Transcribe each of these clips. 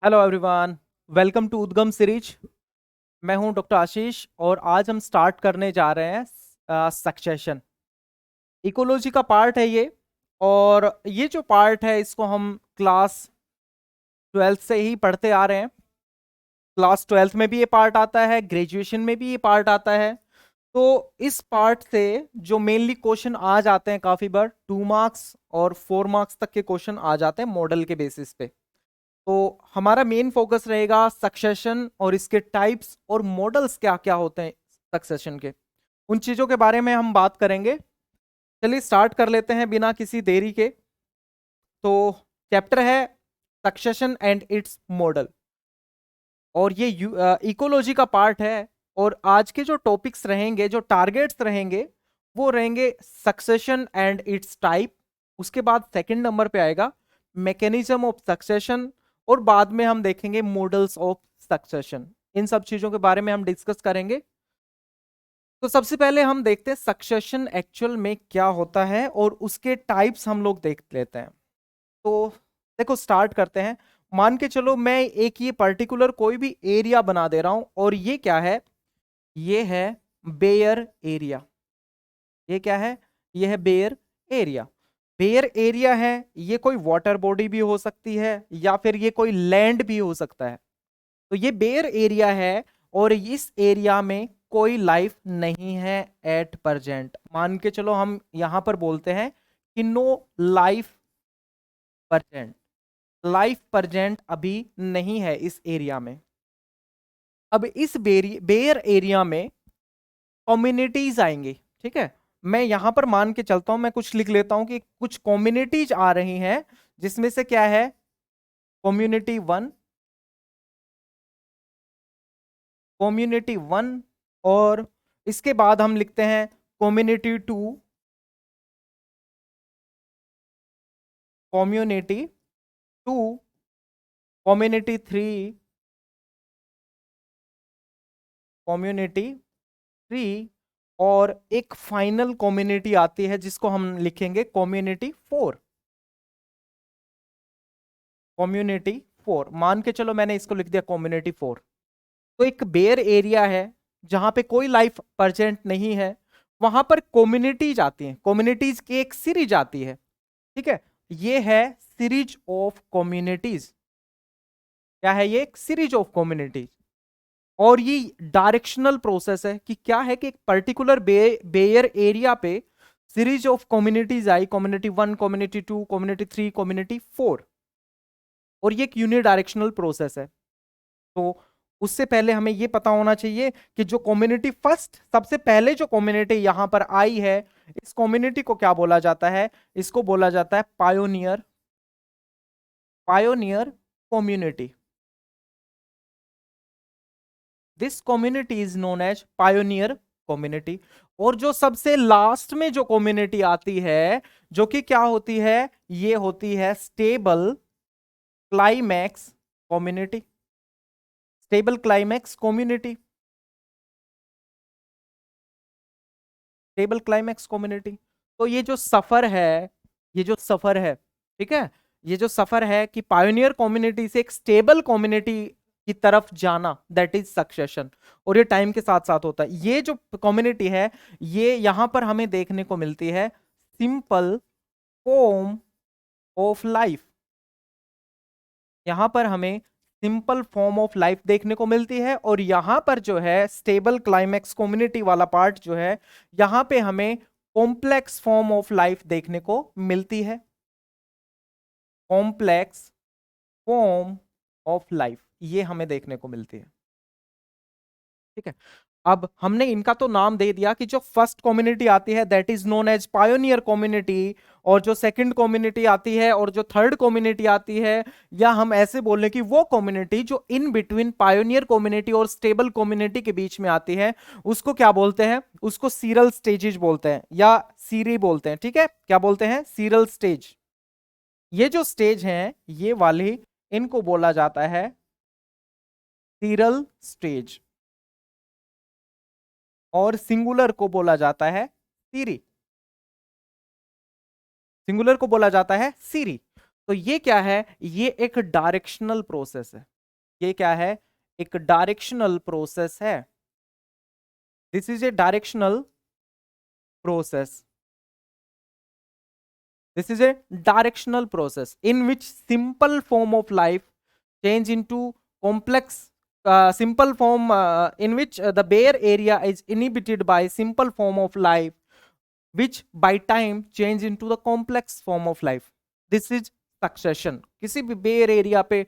Hello everyone, welcome to उद्गम series. मैं हूं डॉक्टर आशीष और आज हम स्टार्ट करने जा रहे हैं सक्सेशन। इकोलॉजी का पार्ट है ये। और ये जो पार्ट है इसको हम क्लास 12th से ही पढ़ते आ रहे हैं। क्लास 12th में भी ये पार्ट आता है, ग्रेजुएशन में भी ये पार्ट आता है। तो इस पार्ट से जो मेनली क्वेश्चन आ जाते हैं, काफी बार 2 मार्क्स और 4 मार्क्स तक के क्वेश्चन आ जाते हैं मॉडल के बेसिस पे। तो हमारा मेन फोकस रहेगा सक्सेशन और इसके टाइप्स और मॉडल्स क्या क्या होते हैं सक्सेशन के, उन चीजों के बारे में हम बात करेंगे। चलिए स्टार्ट कर लेते हैं बिना किसी देरी के। तो चैप्टर है सक्सेशन एंड इट्स मॉडल, और ये इकोलॉजी का पार्ट है। और आज के जो टॉपिक्स रहेंगे, जो टारगेट्स रहेंगे, वो रहेंगे सक्सेशन एंड इट्स टाइप। उसके बाद सेकंड नंबर पे आएगा मैकेनिज्म ऑफ सक्सेशन, और बाद में हम देखेंगे मॉडल्स ऑफ सक्सेशन। इन सब चीजों के बारे में हम डिस्कस करेंगे। तो सबसे पहले हम देखते हैं सक्सेशन एक्चुअल में क्या होता है और उसके टाइप्स हम लोग देख लेते हैं। तो देखो स्टार्ट करते हैं। मान के चलो मैं एक ये पर्टिकुलर कोई भी एरिया बना दे रहा हूं, और ये क्या है? ये है बेयर एरिया। ये क्या है? ये है बेयर एरिया। बेयर एरिया है, ये कोई वाटर बॉडी भी हो सकती है या फिर ये कोई लैंड भी हो सकता है। तो ये बेयर एरिया है और इस एरिया में कोई लाइफ नहीं है एट प्रेजेंट। मान के चलो हम यहां पर बोलते हैं कि no life present. Life present अभी नहीं है इस एरिया में। अब इस बेयर एरिया में कम्युनिटीज आएंगी। ठीक है, मैं यहां पर मान के चलता हूं, मैं कुछ लिख लेता हूं कि कुछ कम्युनिटीज आ रही हैं, जिसमें से क्या है? कम्युनिटी 1, कम्युनिटी 1, और इसके बाद हम लिखते हैं कम्युनिटी 2, कम्युनिटी 2, कम्युनिटी 3, कम्युनिटी 3, और एक फाइनल कम्युनिटी आती है जिसको हम लिखेंगे कम्युनिटी 4। कम्युनिटी 4, मान के चलो मैंने इसको लिख दिया कम्युनिटी 4। तो एक बेयर एरिया है जहां पे कोई लाइफ प्रेजेंट नहीं है, वहां पर कम्युनिटीज आती हैं। कम्युनिटीज की एक सीरीज आती है। ठीक है, ये है सीरीज ऑफ कम्युनिटीज। क्या है ये? एक सीरीज ऑफ कम्युनिटीज। और ये डायरेक्शनल प्रोसेस है कि क्या है कि एक पर्टिकुलर बेयर एरिया पे series of communities I, community 1, community 2, community 3, community 4। और ये एक यूनिडायरेक्शनल प्रोसेस है। तो उससे पहले हमें यह पता होना चाहिए कि जो कम्युनिटी फर्स्ट, सबसे पहले जो कम्युनिटी यहां पर आई है, इस कम्युनिटी को क्या बोला जाता है? इसको बोला जाता है pioneer. Pioneer community. This community is known as pioneer community. और जो सबसे लास्ट में जो कम्युनिटी आती है, जो कि क्या होती है? ये होती है stable climax community. Stable climax community. Stable climax community. तो ये जो सफर है, ये जो सफर है, ठीक है, ये जो सफर है कि पायोनियर कम्युनिटी से एक स्टेबल कम्युनिटी की तरफ जाना, दैट इज सक्सेशन। और ये टाइम के साथ साथ होता है। ये जो कम्युनिटी है, ये यहां पर हमें देखने को मिलती है सिंपल फॉर्म ऑफ लाइफ। यहां पर हमें सिंपल फॉर्म ऑफ लाइफ देखने को मिलती है। और यहां पर जो है स्टेबल क्लाइमैक्स कम्युनिटी वाला पार्ट जो है, यहां पे हमें कॉम्प्लेक्स फॉर्म ऑफ लाइफ देखने को मिलती है। कॉम्प्लेक्स फॉर्म ऑफ लाइफ ये हमें देखने को मिलती है। ठीक है, अब हमने इनका तो नाम दे दिया कि जो फर्स्ट कम्युनिटी आती है that is known as pioneer community, और जो सेकंड कम्युनिटी आती है और जो थर्ड कम्युनिटी आती है, या हम ऐसे बोलें कि वो कम्युनिटी जो इन बिटवीन पायोनियर कम्युनिटी और स्टेबल कम्युनिटी के बीच में आती है, उसको क्या बोलते हैं? उसको सीरल स्टेजेस बोलते हैं या सीरी बोलते हैं। ठीक है, क्या बोलते हैं? Sural stage. ये जो स्टेज हैं ये वाली, इनको बोला जाता है सीरल स्टेज, और सिंगुलर को बोला जाता है सीरी। सिंगुलर को बोला जाता है सीरी। तो ये क्या है, ये एक डायरेक्शनल प्रोसेस है। ये क्या है, एक डायरेक्शनल प्रोसेस है। This is a directional process. This is a directional process in which simple form of life change into complex simple form in which the bare area is inhibited by simple form of life which by time change into the complex form of life. This is succession. किसी भी bear area पे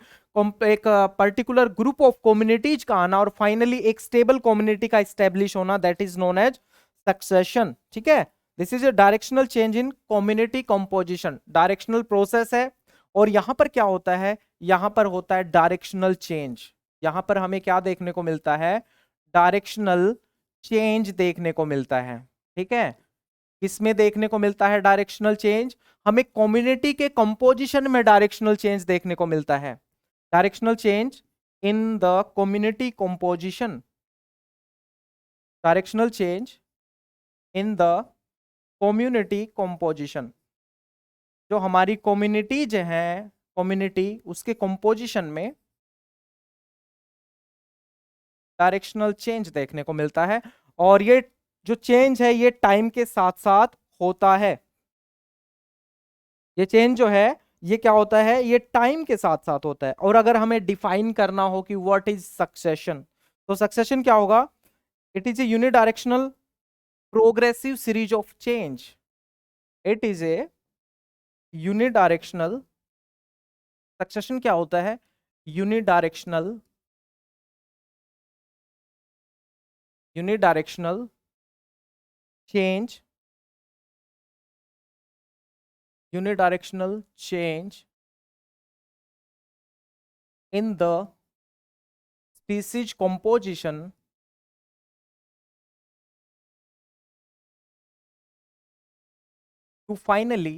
एक particular group of communities का आना और finally एक stable community का establish होना, that is known as succession. ठीक है, this is a directional change in community composition. Directional process है और यहां पर क्या होता है, यहां पर होता है डायरेक्शनल चेंज। यहां पर हमें क्या देखने को मिलता है, डायरेक्शनल चेंज देखने को मिलता है। ठीक है, किसमें देखने को मिलता है डायरेक्शनल चेंज, हमें कम्युनिटी के कंपोजिशन में डायरेक्शनल चेंज देखने को मिलता है। Directional change in the community composition, directional change in the community composition. जो हमारी कम्युनिटीज हैं, कम्युनिटी उसके कंपोजिशन में डायरेक्शनल चेंज देखने को मिलता है। और ये जो चेंज है ये टाइम के साथ साथ होता है। ये चेंज जो है ये क्या होता है, ये टाइम के साथ साथ होता है। और अगर हमें डिफाइन करना हो कि व्हाट इज सक्सेशन, तो सक्सेशन क्या होगा, it is a unidirectional progressive series of change. It is a unidirectional, succession क्या होता है, unidirectional, unidirectional change, unidirectional change in the species composition to finally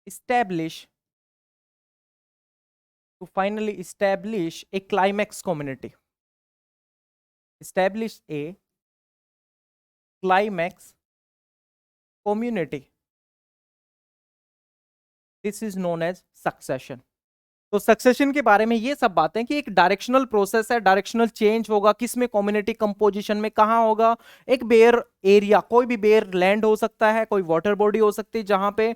establish a climax community, establish a climax community. This is known as succession. तो succession के बारे में ये सब बातें कि एक डायरेक्शनल प्रोसेस है, डायरेक्शनल चेंज होगा किसमें, कम्युनिटी कंपोजिशन में। कहां होगा, एक बेयर एरिया, कोई भी बेयर लैंड हो सकता है, कोई वाटर बॉडी हो सकती है जहां पे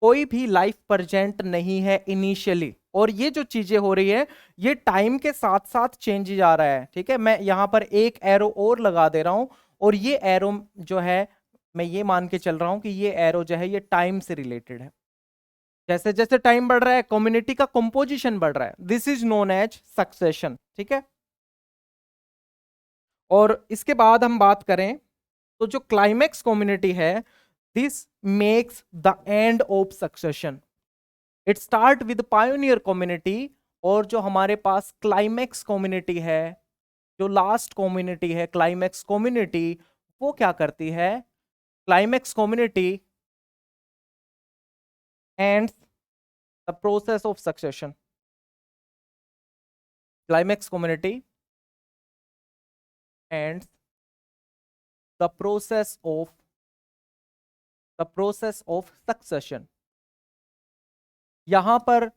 कोई भी लाइफ प्रेजेंट नहीं है इनिशियली। और ये जो चीजें हो रही है ये टाइम के साथ साथ चेंज जा रहा है। ठीक है, मैं यहां पर एक एरो और लगा दे रहा हूं और ये एरो जो है मैं ये मान के चल रहा हूं कि ये एरो जो है ये टाइम से रिलेटेड है। जैसे जैसे टाइम बढ़ रहा है कम्युनिटी का कंपोजिशन बढ़ रहा है। This is known as succession. ठीक है, और इसके बाद हम बात करें तो जो क्लाइमेक्स कम्युनिटी है, this makes the end of succession. It start with pioneer community, और जो हमारे पास क्लाइमेक्स कम्युनिटी है, जो लास्ट कम्युनिटी है क्लाइमेक्स कम्युनिटी, वो क्या करती है, climax community and the process of succession. Climax community and the process of succession. यहां पर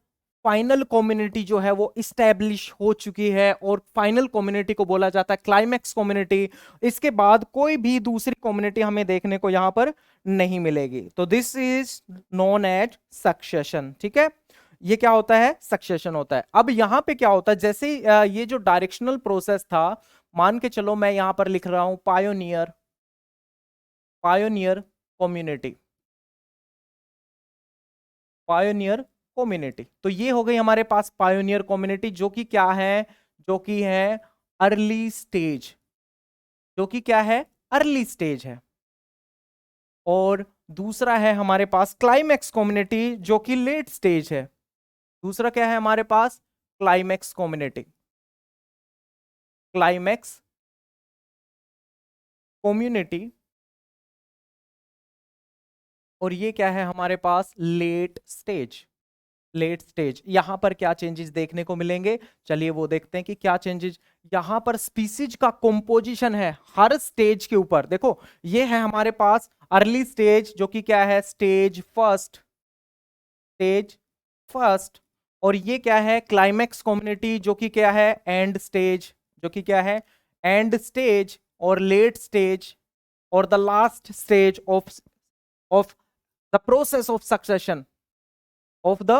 फाइनल कम्युनिटी जो है वो इस्टेब्लिश हो चुकी है और फाइनल कम्युनिटी को बोला जाता है क्लाइमेक्स कम्युनिटी। इसके बाद कोई भी दूसरी कम्युनिटी हमें देखने को यहां पर नहीं मिलेगी। तो this is known as succession. ठीक है, ये क्या होता है, सक्सेशन होता है। अब यहां पे क्या होता है, जैसे ये जो डायरेक्शनल प्रोसेस था, मान के चलो मैं यहां पर लिख रहा हूं pioneer, pioneer community, pioneer community. तो ये हो गई हमारे पास पायोनियर कम्युनिटी, जो कि क्या है, जो कि है अर्ली स्टेज, जो कि क्या है, अर्ली स्टेज है। और दूसरा है हमारे पास क्लाइमेक्स कम्युनिटी, जो कि लेट स्टेज है। दूसरा क्या है हमारे पास, क्लाइमेक्स कम्युनिटी, क्लाइमेक्स कम्युनिटी। और ये क्या है हमारे पास, लेट स्टेज, लेट स्टेज। यहां पर क्या चेंजेस देखने को मिलेंगे, चलिए वो देखते हैं कि क्या चेंजेस। यहां पर स्पीसीज का कंपोजिशन है हर स्टेज के ऊपर। देखो ये है हमारे पास अर्ली स्टेज, जो कि क्या है, स्टेज फर्स्ट, स्टेज फर्स्ट, और ये क्या है, क्लाइमैक्स कम्युनिटी, जो कि क्या है, एंड स्टेज, जो कि क्या है, एंड स्टेज, और लेट स्टेज, और the last stage of the process of succession, of the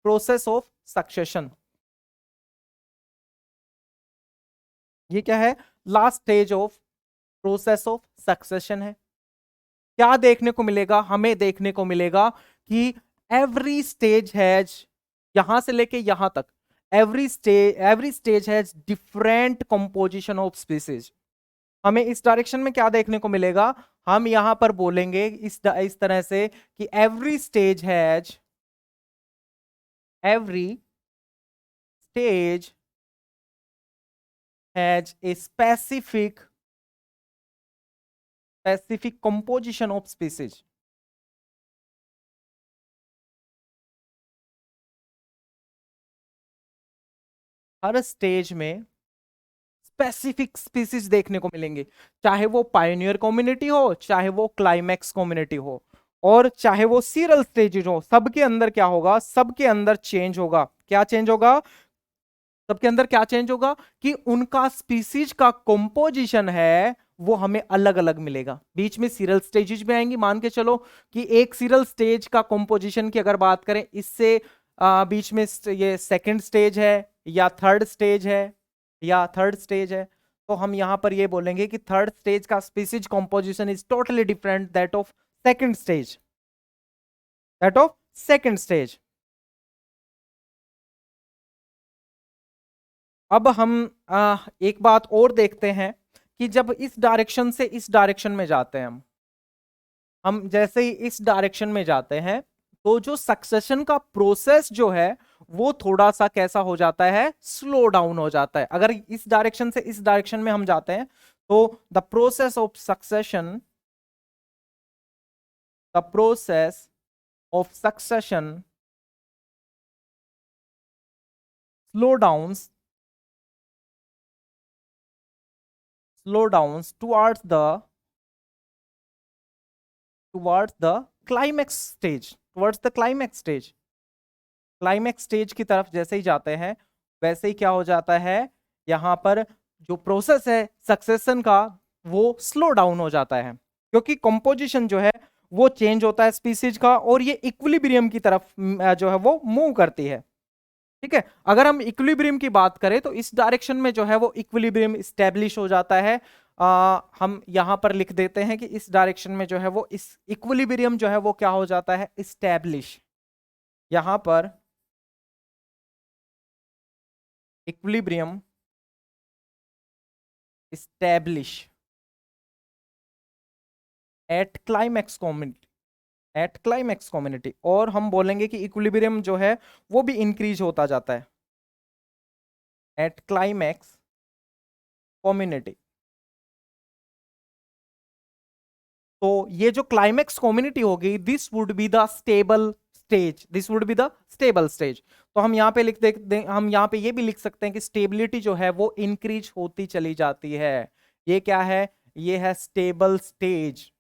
process of succession. ये क्या है, last stage of process of succession है। क्या देखने को मिलेगा, हमें देखने को मिलेगा कि एवरी स्टेज हैज, यहां से लेके यहां तक, every stage has different composition of species. हमें इस डायरेक्शन में क्या देखने को मिलेगा, हम यहां पर बोलेंगे इस तरह से कि every stage has a specific composition of species। Her stage में स्पेसिफिक स्पीसीज देखने को मिलेंगे, चाहे वो पायोनियर कम्युनिटी हो, चाहे वो क्लाइमैक्स कम्युनिटी हो, और चाहे वो सीरियल स्टेजेस हो, सबके अंदर क्या होगा, सबके अंदर चेंज होगा। क्या चेंज होगा, सबके अंदर क्या चेंज होगा कि उनका स्पीसीज का कंपोजिशन है वो हमें अलग अलग मिलेगा। बीच में सीरियल स्टेजेस भी आएंगी, मान के चलो कि एक सीरियल स्टेज का कंपोजिशन की अगर बात करें, इससे बीच में ये सेकंड स्टेज है या थर्ड स्टेज है, तो हम यहां पर ये बोलेंगे कि थर्ड स्टेज का species composition is totally different that of second stage, अब हम एक बात और देखते हैं कि जब इस डायरेक्शन से इस डायरेक्शन में जाते हैं, हम जैसे ही इस डायरेक्शन में जाते हैं, तो जो सक्सेशन का प्रोसेस जो है वो थोड़ा सा कैसा हो जाता है, स्लो डाउन हो जाता है। अगर इस डायरेक्शन से इस डायरेक्शन में हम जाते हैं तो the process of succession slow down towards the climax stage की तरफ जैसे ही जाते हैं, वैसे ही क्या हो जाता है, यहां पर जो प्रोसेस है सक्सेशन का वो स्लो डाउन हो जाता है, क्योंकि कंपोजिशन जो है वो चेंज होता है स्पीसीज का, और ये इक्विलिब्रियम की तरफ जो है वो मूव करती है। ठीक है, अगर हम इक्विलिब्रियम की बात करें तो इस डायरेक्शन में जो है वो इक्विलिब्रियम स्टैब्लिश हो जाता है। हम यहां पर लिख देते हैं कि इस डायरेक्शन में जो है वो इस इक्विलिब्रियम जो है वो क्या हो जाता है, स्टैब्लिश। यहां पर equilibrium establish at climax community, और हम बोलेंगे कि इक्विलिब्रियम जो है वो भी इंक्रीज होता जाता है एट क्लाइमैक्स कम्युनिटी। तो ये जो क्लाइमैक्स कम्युनिटी होगी, this would be the stable stage. तो हम यहाँ पे हम यहाँ पे ये भी लिख सकते हैं कि स्टेबिलिटी जो है वो इंक्रीज होती चली जाती है। ये क्या है, ये है स्टेबल स्टेज।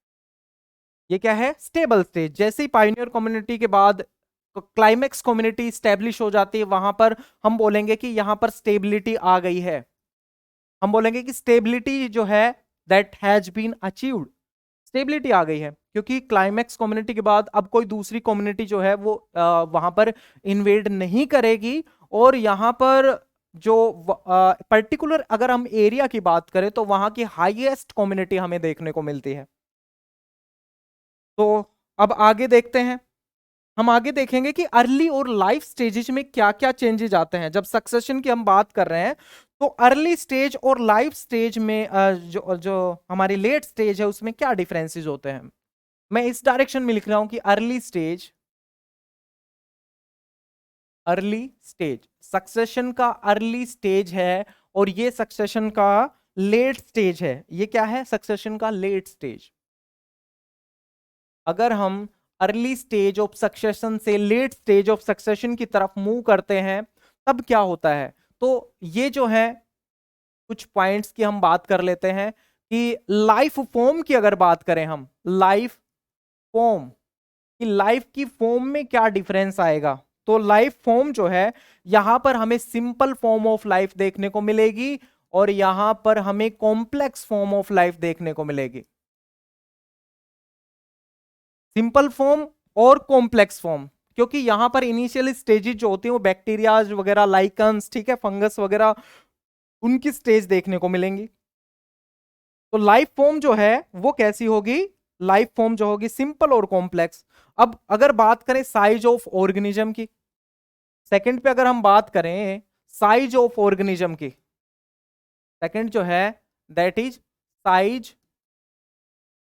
जैसे ही पायनियर कम्युनिटी के बाद क्लाइमैक्स कम्युनिटी स्टेब्लिश हो जाती है, वहां पर हम बोलेंगे कि यहां पर स्टेबिलिटी आ गई है। हम बोलेंगे कि स्टेबिलिटी जो है that has been achieved, stability आ गई है, क्योंकि क्लाइमैक्स कम्युनिटी के बाद अब कोई दूसरी कम्युनिटी जो है वो वहां पर इन्वेड नहीं करेगी। और यहां पर जो पर्टिकुलर अगर हम एरिया की बात करें तो वहां की हाईएस्ट कम्युनिटी हमें देखने को मिलती है। तो अब आगे देखते हैं, हम आगे देखेंगे कि अर्ली और लाइफ स्टेजेस में क्या क्या चेंजेस आते हैं। जब सक्सेशन की हम बात कर रहे हैं तो अर्ली स्टेज और लाइफ स्टेज में जो जो हमारी लेट स्टेज है उसमें क्या डिफरेंसेस होते हैं। मैं इस डायरेक्शन में लिख रहा हूं कि अर्ली स्टेज सक्सेशन का अर्ली स्टेज है, और ये सक्सेशन का लेट स्टेज है। ये क्या है, सक्सेशन का लेट स्टेज। अगर हम अर्ली स्टेज ऑफ सक्सेशन से लेट स्टेज ऑफ सक्सेशन की तरफ मूव करते हैं तब क्या होता है, तो ये जो है कुछ पॉइंट्स की हम बात कर लेते हैं कि लाइफ फॉर्म की अगर बात करें हम, लाइफ फॉर्म कि लाइफ की फॉर्म में क्या डिफरेंस आएगा। तो लाइफ फॉर्म जो है यहां पर हमें सिंपल फॉर्म ऑफ लाइफ देखने को मिलेगी और यहां पर हमें कॉम्प्लेक्स फॉर्म ऑफ लाइफ देखने को मिलेगी। सिंपल फॉर्म और कॉम्प्लेक्स फॉर्म, क्योंकि यहां पर इनिशियल स्टेजेस जो होती हैं वो बैक्टीरियाज वगैरह, लाइकन्स, ठीक है, फंगस वगैरह, उनकी स्टेज देखने को मिलेंगी। तो लाइफ फॉर्म जो है वो कैसी होगी, लाइफ फॉर्म जो होगी सिंपल और कॉम्प्लेक्स। अब अगर बात करें साइज ऑफ ऑर्गेनिज्म की, सेकंड पे अगर हम बात करें साइज ऑफ ऑर्गेनिज्म की, सेकंड जो है that is size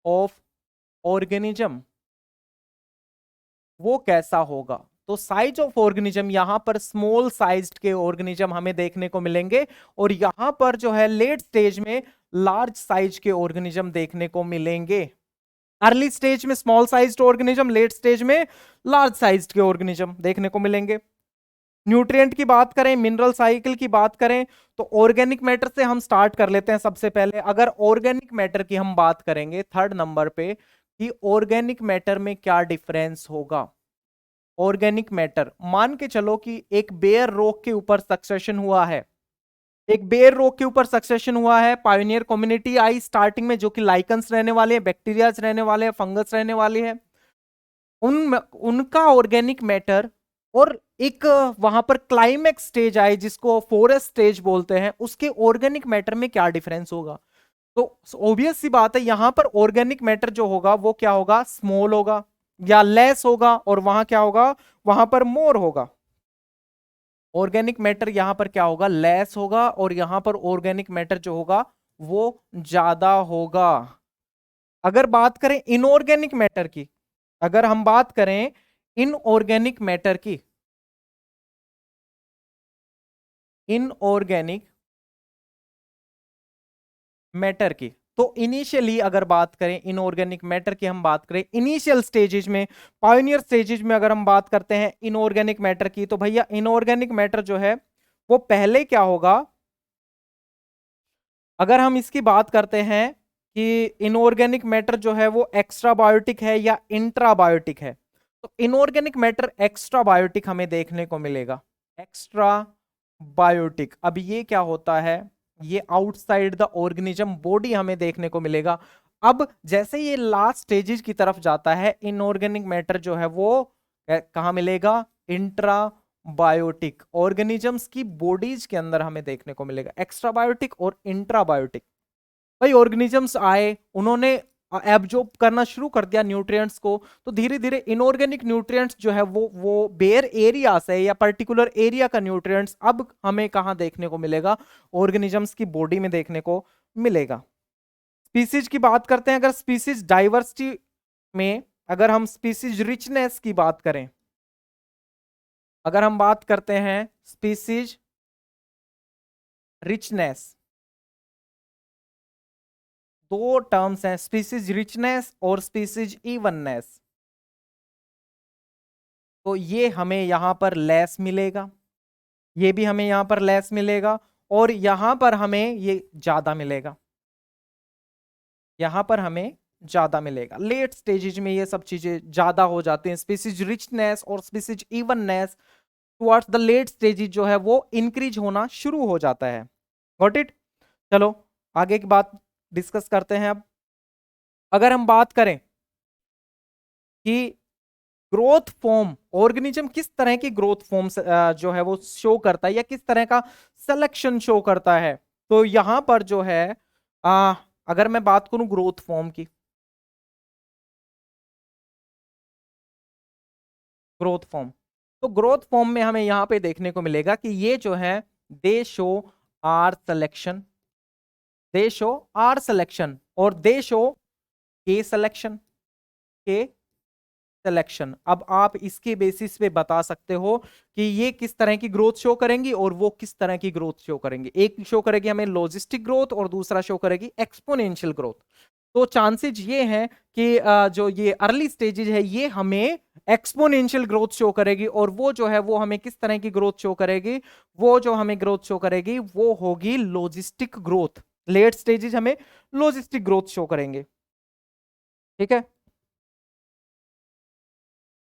of organism, वो कैसा होगा। तो साइज ऑफ ऑर्गेनिज्म यहां पर स्मॉल साइज्ड के ऑर्गेनिज्म हमें देखने को मिलेंगे और यहां पर जो है लेट स्टेज में लार्ज साइज के ऑर्गेनिज्म देखने को मिलेंगे। अर्ली स्टेज में small sized organism, late stage में लार्ज साइज्ड के ऑर्गेनिज्म देखने को मिलेंगे। न्यूट्रिएंट की बात करें, मिनरल साइकिल की बात करें, तो ऑर्गेनिक मैटर से हम स्टार्ट कर लेते हैं। सबसे पहले अगर ऑर्गेनिक मैटर की हम बात करेंगे थर्ड नंबर पे कि ऑर्गेनिक मैटर में क्या डिफरेंस होगा। ऑर्गेनिक मैटर, मान के चलो कि एक बेयर रॉक के ऊपर सक्सेशन हुआ है, एक बेयर रॉक के ऊपर सक्सेशन हुआ है, पायोनियर कम्युनिटी आई स्टार्टिंग में जो कि लाइकन्स रहने वाले हैं, बैक्टीरियाज रहने वाले हैं, फंगस रहने वाले हैं, उनका ऑर्गेनिक मैटर और एक वहां पर क्लाइमेक्स स्टेज आए जिसको फॉरेस्ट स्टेज बोलते हैं, उसके ऑर्गेनिक मैटर में क्या डिफरेंस होगा। तो ऑब्वियस सी बात है यहां पर ऑर्गेनिक मैटर जो होगा वो क्या होगा, स्मॉल होगा या लेस होगा, और वहां क्या होगा, वहां पर मोर होगा। ऑर्गेनिक मैटर यहां पर क्या होगा, लेस होगा, और यहां पर ऑर्गेनिक मैटर जो होगा वो ज्यादा होगा। अगर बात करें इनऑर्गेनिक मैटर की, अगर हम बात करें इनऑर्गेनिक मैटर की, इनऑर्गेनिक मैटर की, तो इनिशियली अगर बात करें इनऑर्गेनिक मैटर की, हम बात करें इनिशियल स्टेजेज में, पायोनियर स्टेजेज में अगर हम बात करते हैं इनऑर्गेनिक मैटर की, तो भैया इनऑर्गेनिक मैटर जो है वो पहले क्या होगा, अगर हम इसकी बात करते हैं कि इनऑर्गेनिक मैटर जो है वो एक्स्ट्राबायोटिक है या इंट्राबायोटिक है, तो इनऑर्गेनिक मैटर एक्स्ट्राबायोटिक हमें देखने को मिलेगा, एक्स्ट्रा बायोटिक। अब ये क्या होता है, ये आउटसाइड द ऑर्गेनिज्म बॉडी हमें देखने को मिलेगा। अब जैसे ये लास्ट स्टेजेस की तरफ जाता है, इनऑर्गेनिक मैटर जो है वो कहां मिलेगा, इंट्रा बायोटिक ऑर्गेनिजम्स की बॉडीज के अंदर हमें देखने को मिलेगा, एक्स्ट्राबायोटिक और इंट्राबायोटिक। भाई ऑर्गेनिजम्स आए, उन्होंने एब्जॉर्ब करना शुरू कर दिया न्यूट्रिएंट्स को, तो धीरे धीरे इनऑर्गेनिक न्यूट्रिएंट्स जो है वो बेयर एरिया से या पर्टिकुलर एरिया का न्यूट्रिएंट्स अब हमें कहां देखने को मिलेगा, ऑर्गेनिजम्स की बॉडी में देखने को मिलेगा। स्पीसीज की बात करते हैं, अगर स्पीसीज डाइवर्सिटी में, अगर हम स्पीसीज रिचनेस की बात करें, अगर हम बात करते हैं स्पीसीज रिचनेस, दो टर्म्स हैं, स्पीसीज रिचनेस और स्पीसीज इवननेस, तो ये हमें यहां पर लेस मिलेगा, ये भी हमें यहां पर लेस मिलेगा, और यहां पर हमें ये ज्यादा मिलेगा, यहां पर हमें ज्यादा मिलेगा। लेट स्टेजेज में ये सब चीजें ज्यादा हो जाती हैं, स्पीसीज रिचनेस और species evenness towards the late stages जो है वो इंक्रीज होना शुरू हो जाता है। Got it. चलो आगे की बात डिस्कस करते हैं। अब अगर हम बात करें कि ग्रोथ फॉर्म, ऑर्गेनिज्म किस तरह की ग्रोथ फॉर्म जो है वो शो करता है या किस तरह का सिलेक्शन शो करता है, तो यहां पर जो है अगर मैं बात करूं ग्रोथ फॉर्म की, ग्रोथ फॉर्म, तो ग्रोथ फॉर्म में हमें यहां पे देखने को मिलेगा कि ये जो है they show r selection, they show r selection, और they show K selection, K selection. अब आप इसके बेसिस पे बता सकते हो कि ये किस तरह की ग्रोथ शो करेंगी और वो किस तरह की ग्रोथ शो करेंगे। एक शो करेगी हमें लॉजिस्टिक ग्रोथ और दूसरा शो करेगी एक्सपोनेंशियल ग्रोथ। तो चांसेस ये हैं कि जो ये अर्ली स्टेजेस है ये हमें एक्सपोनेंशियल ग्रोथ शो करेगी, और वो जो है वो हमें किस तरह की ग्रोथ शो करेगी, वो जो हमें ग्रोथ शो करेगी वो होगी लॉजिस्टिक ग्रोथ। लेट स्टेजेस हमें लॉजिस्टिक ग्रोथ शो करेंगे, ठीक है।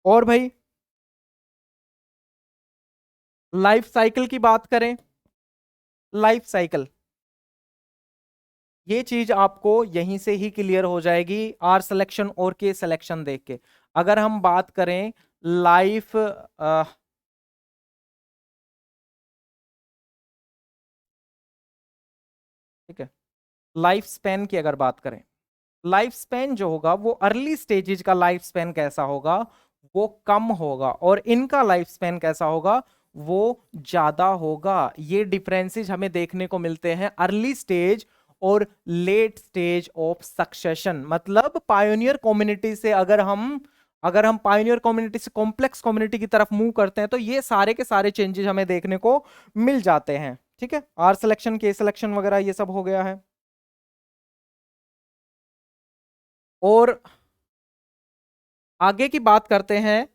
और भाई लाइफ साइकिल की बात करें, लाइफ साइकिल, ये चीज आपको यहीं से ही क्लियर हो जाएगी आर सिलेक्शन और के सिलेक्शन देख के। अगर हम बात करें लाइफ ठीक है, लाइफ स्पैन की अगर बात करें, लाइफ स्पैन जो होगा वो अर्ली स्टेजेज का लाइफ स्पैन कैसा होगा, वो कम होगा, और इनका लाइफ स्पैन कैसा होगा, वो ज्यादा होगा। ये डिफरेंसेस हमें देखने को मिलते हैं अर्ली स्टेज और लेट स्टेज ऑफ सक्सेशन। मतलब पायोनियर कम्युनिटी से अगर हम पायोनियर कम्युनिटी से कॉम्प्लेक्स कम्युनिटी की तरफ मूव करते हैं तो ये सारे के सारे चेंजेस हमें देखने को मिल जाते हैं। ठीक है, आर सिलेक्शन के सिलेक्शन वगैरह ये सब हो गया है। और आगे की बात करते हैं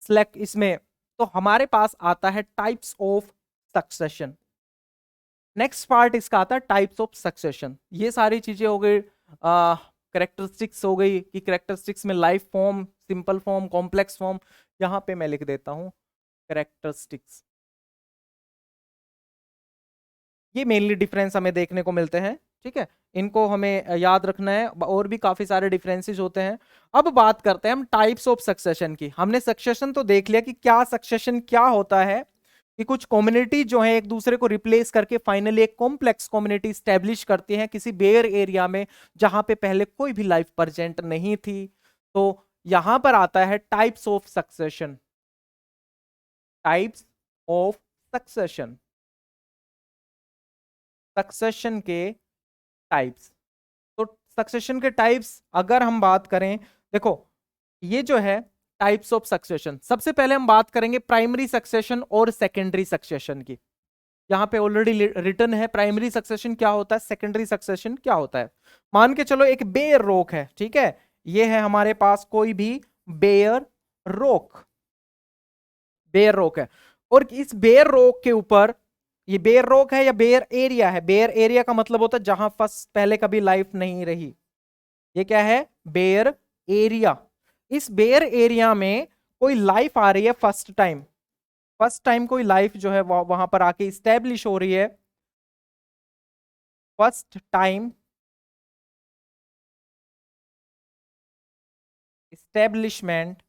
सिलेक्ट इसमें, तो हमारे पास आता है types of succession. Next part इसका आता है टाइप्स ऑफ सक्सेशन। ये सारी चीजें हो गई, करेक्टरिस्टिक्स हो गई कि करेक्टरिस्टिक्स में life form, simple form, complex form. यहां पे मैं लिख देता हूं करेक्टरिस्टिक्स। ये मेनली डिफरेंस हमें देखने को मिलते हैं। ठीक है, इनको हमें याद रखना है, और भी काफी सारे डिफरेंसेस होते हैं। अब बात करते हैं हम टाइप्स ऑफ सक्सेशन की। हमने सक्सेशन तो देख लिया कि क्या सक्सेशन क्या होता है, कि कुछ कम्युनिटी जो है एक दूसरे को रिप्लेस करके फाइनली एक कॉम्प्लेक्स कम्युनिटी स्टैब्लिश करती है किसी बेयर एरिया में जहां पे पहले कोई भी लाइफ प्रेजेंट नहीं थी। तो यहां पर आता है types of succession, types of succession, succession के टाइप्स। तो सक्सेशन के टाइप्स अगर हम बात करें, देखो ये जो है टाइप्स ऑफ सक्सेशन, सबसे पहले हम बात करेंगे प्राइमरी सक्सेशन और सेकेंडरी सक्सेशन की। यहां पे ऑलरेडी रिटर्न है प्राइमरी सक्सेशन क्या होता है, सेकेंडरी सक्सेशन क्या होता है। मान के चलो एक बेयर रोक है, ठीक है, ये है हमारे पास कोई भी बेयर रोक, बेयर रोक है, और इस बेयर रोक के ऊपर, ये बेयर रोक है या बेयर एरिया है, बेयर एरिया का मतलब होता है जहां फर्स्ट पहले कभी लाइफ नहीं रही। ये क्या है, बेयर एरिया। इस बेयर एरिया में कोई लाइफ आ रही है फर्स्ट टाइम, फर्स्ट टाइम कोई लाइफ जो है वहां पर आके स्टैब्लिश हो रही है, first time establishment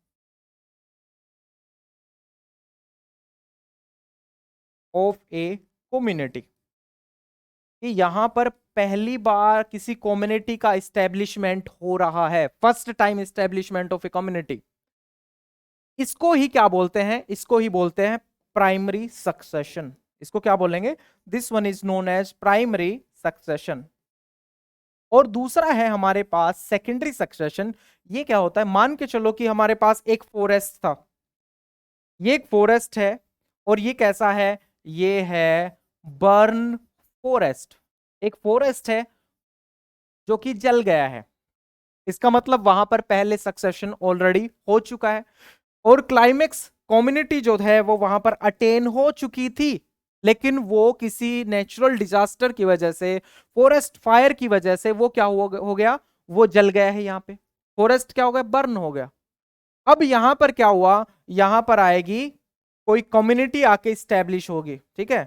of a community, कि यहां पर पहली बार किसी कम्युनिटी का स्टैब्लिशमेंट हो रहा है, first time establishment of a community. इसको ही क्या बोलते हैं, इसको ही बोलते हैं प्राइमरी सक्सेशन। इसको क्या बोलेंगे, this one is known as primary succession. और दूसरा है हमारे पास सेकेंडरी सक्सेशन। ये क्या होता है, मान के चलो कि हमारे पास एक फॉरेस्ट था, ये एक फॉरेस्ट है, और ये कैसा है, ये है बर्न फॉरेस्ट। एक फॉरेस्ट है जो कि जल गया है, इसका मतलब वहां पर पहले सक्सेशन ऑलरेडी हो चुका है, और क्लाइमेक्स कम्युनिटी जो है वो वहां पर अटेन हो चुकी थी, लेकिन वो किसी नेचुरल डिजास्टर की वजह से, फॉरेस्ट फायर की वजह से वो क्या हो गया, वो जल गया है। यहाँ पे फॉरेस्ट क्या हो गया, बर्न हो गया। अब यहां पर क्या हुआ, यहां पर आएगी कोई कम्युनिटी आके स्टैब्लिश होगी। ठीक है,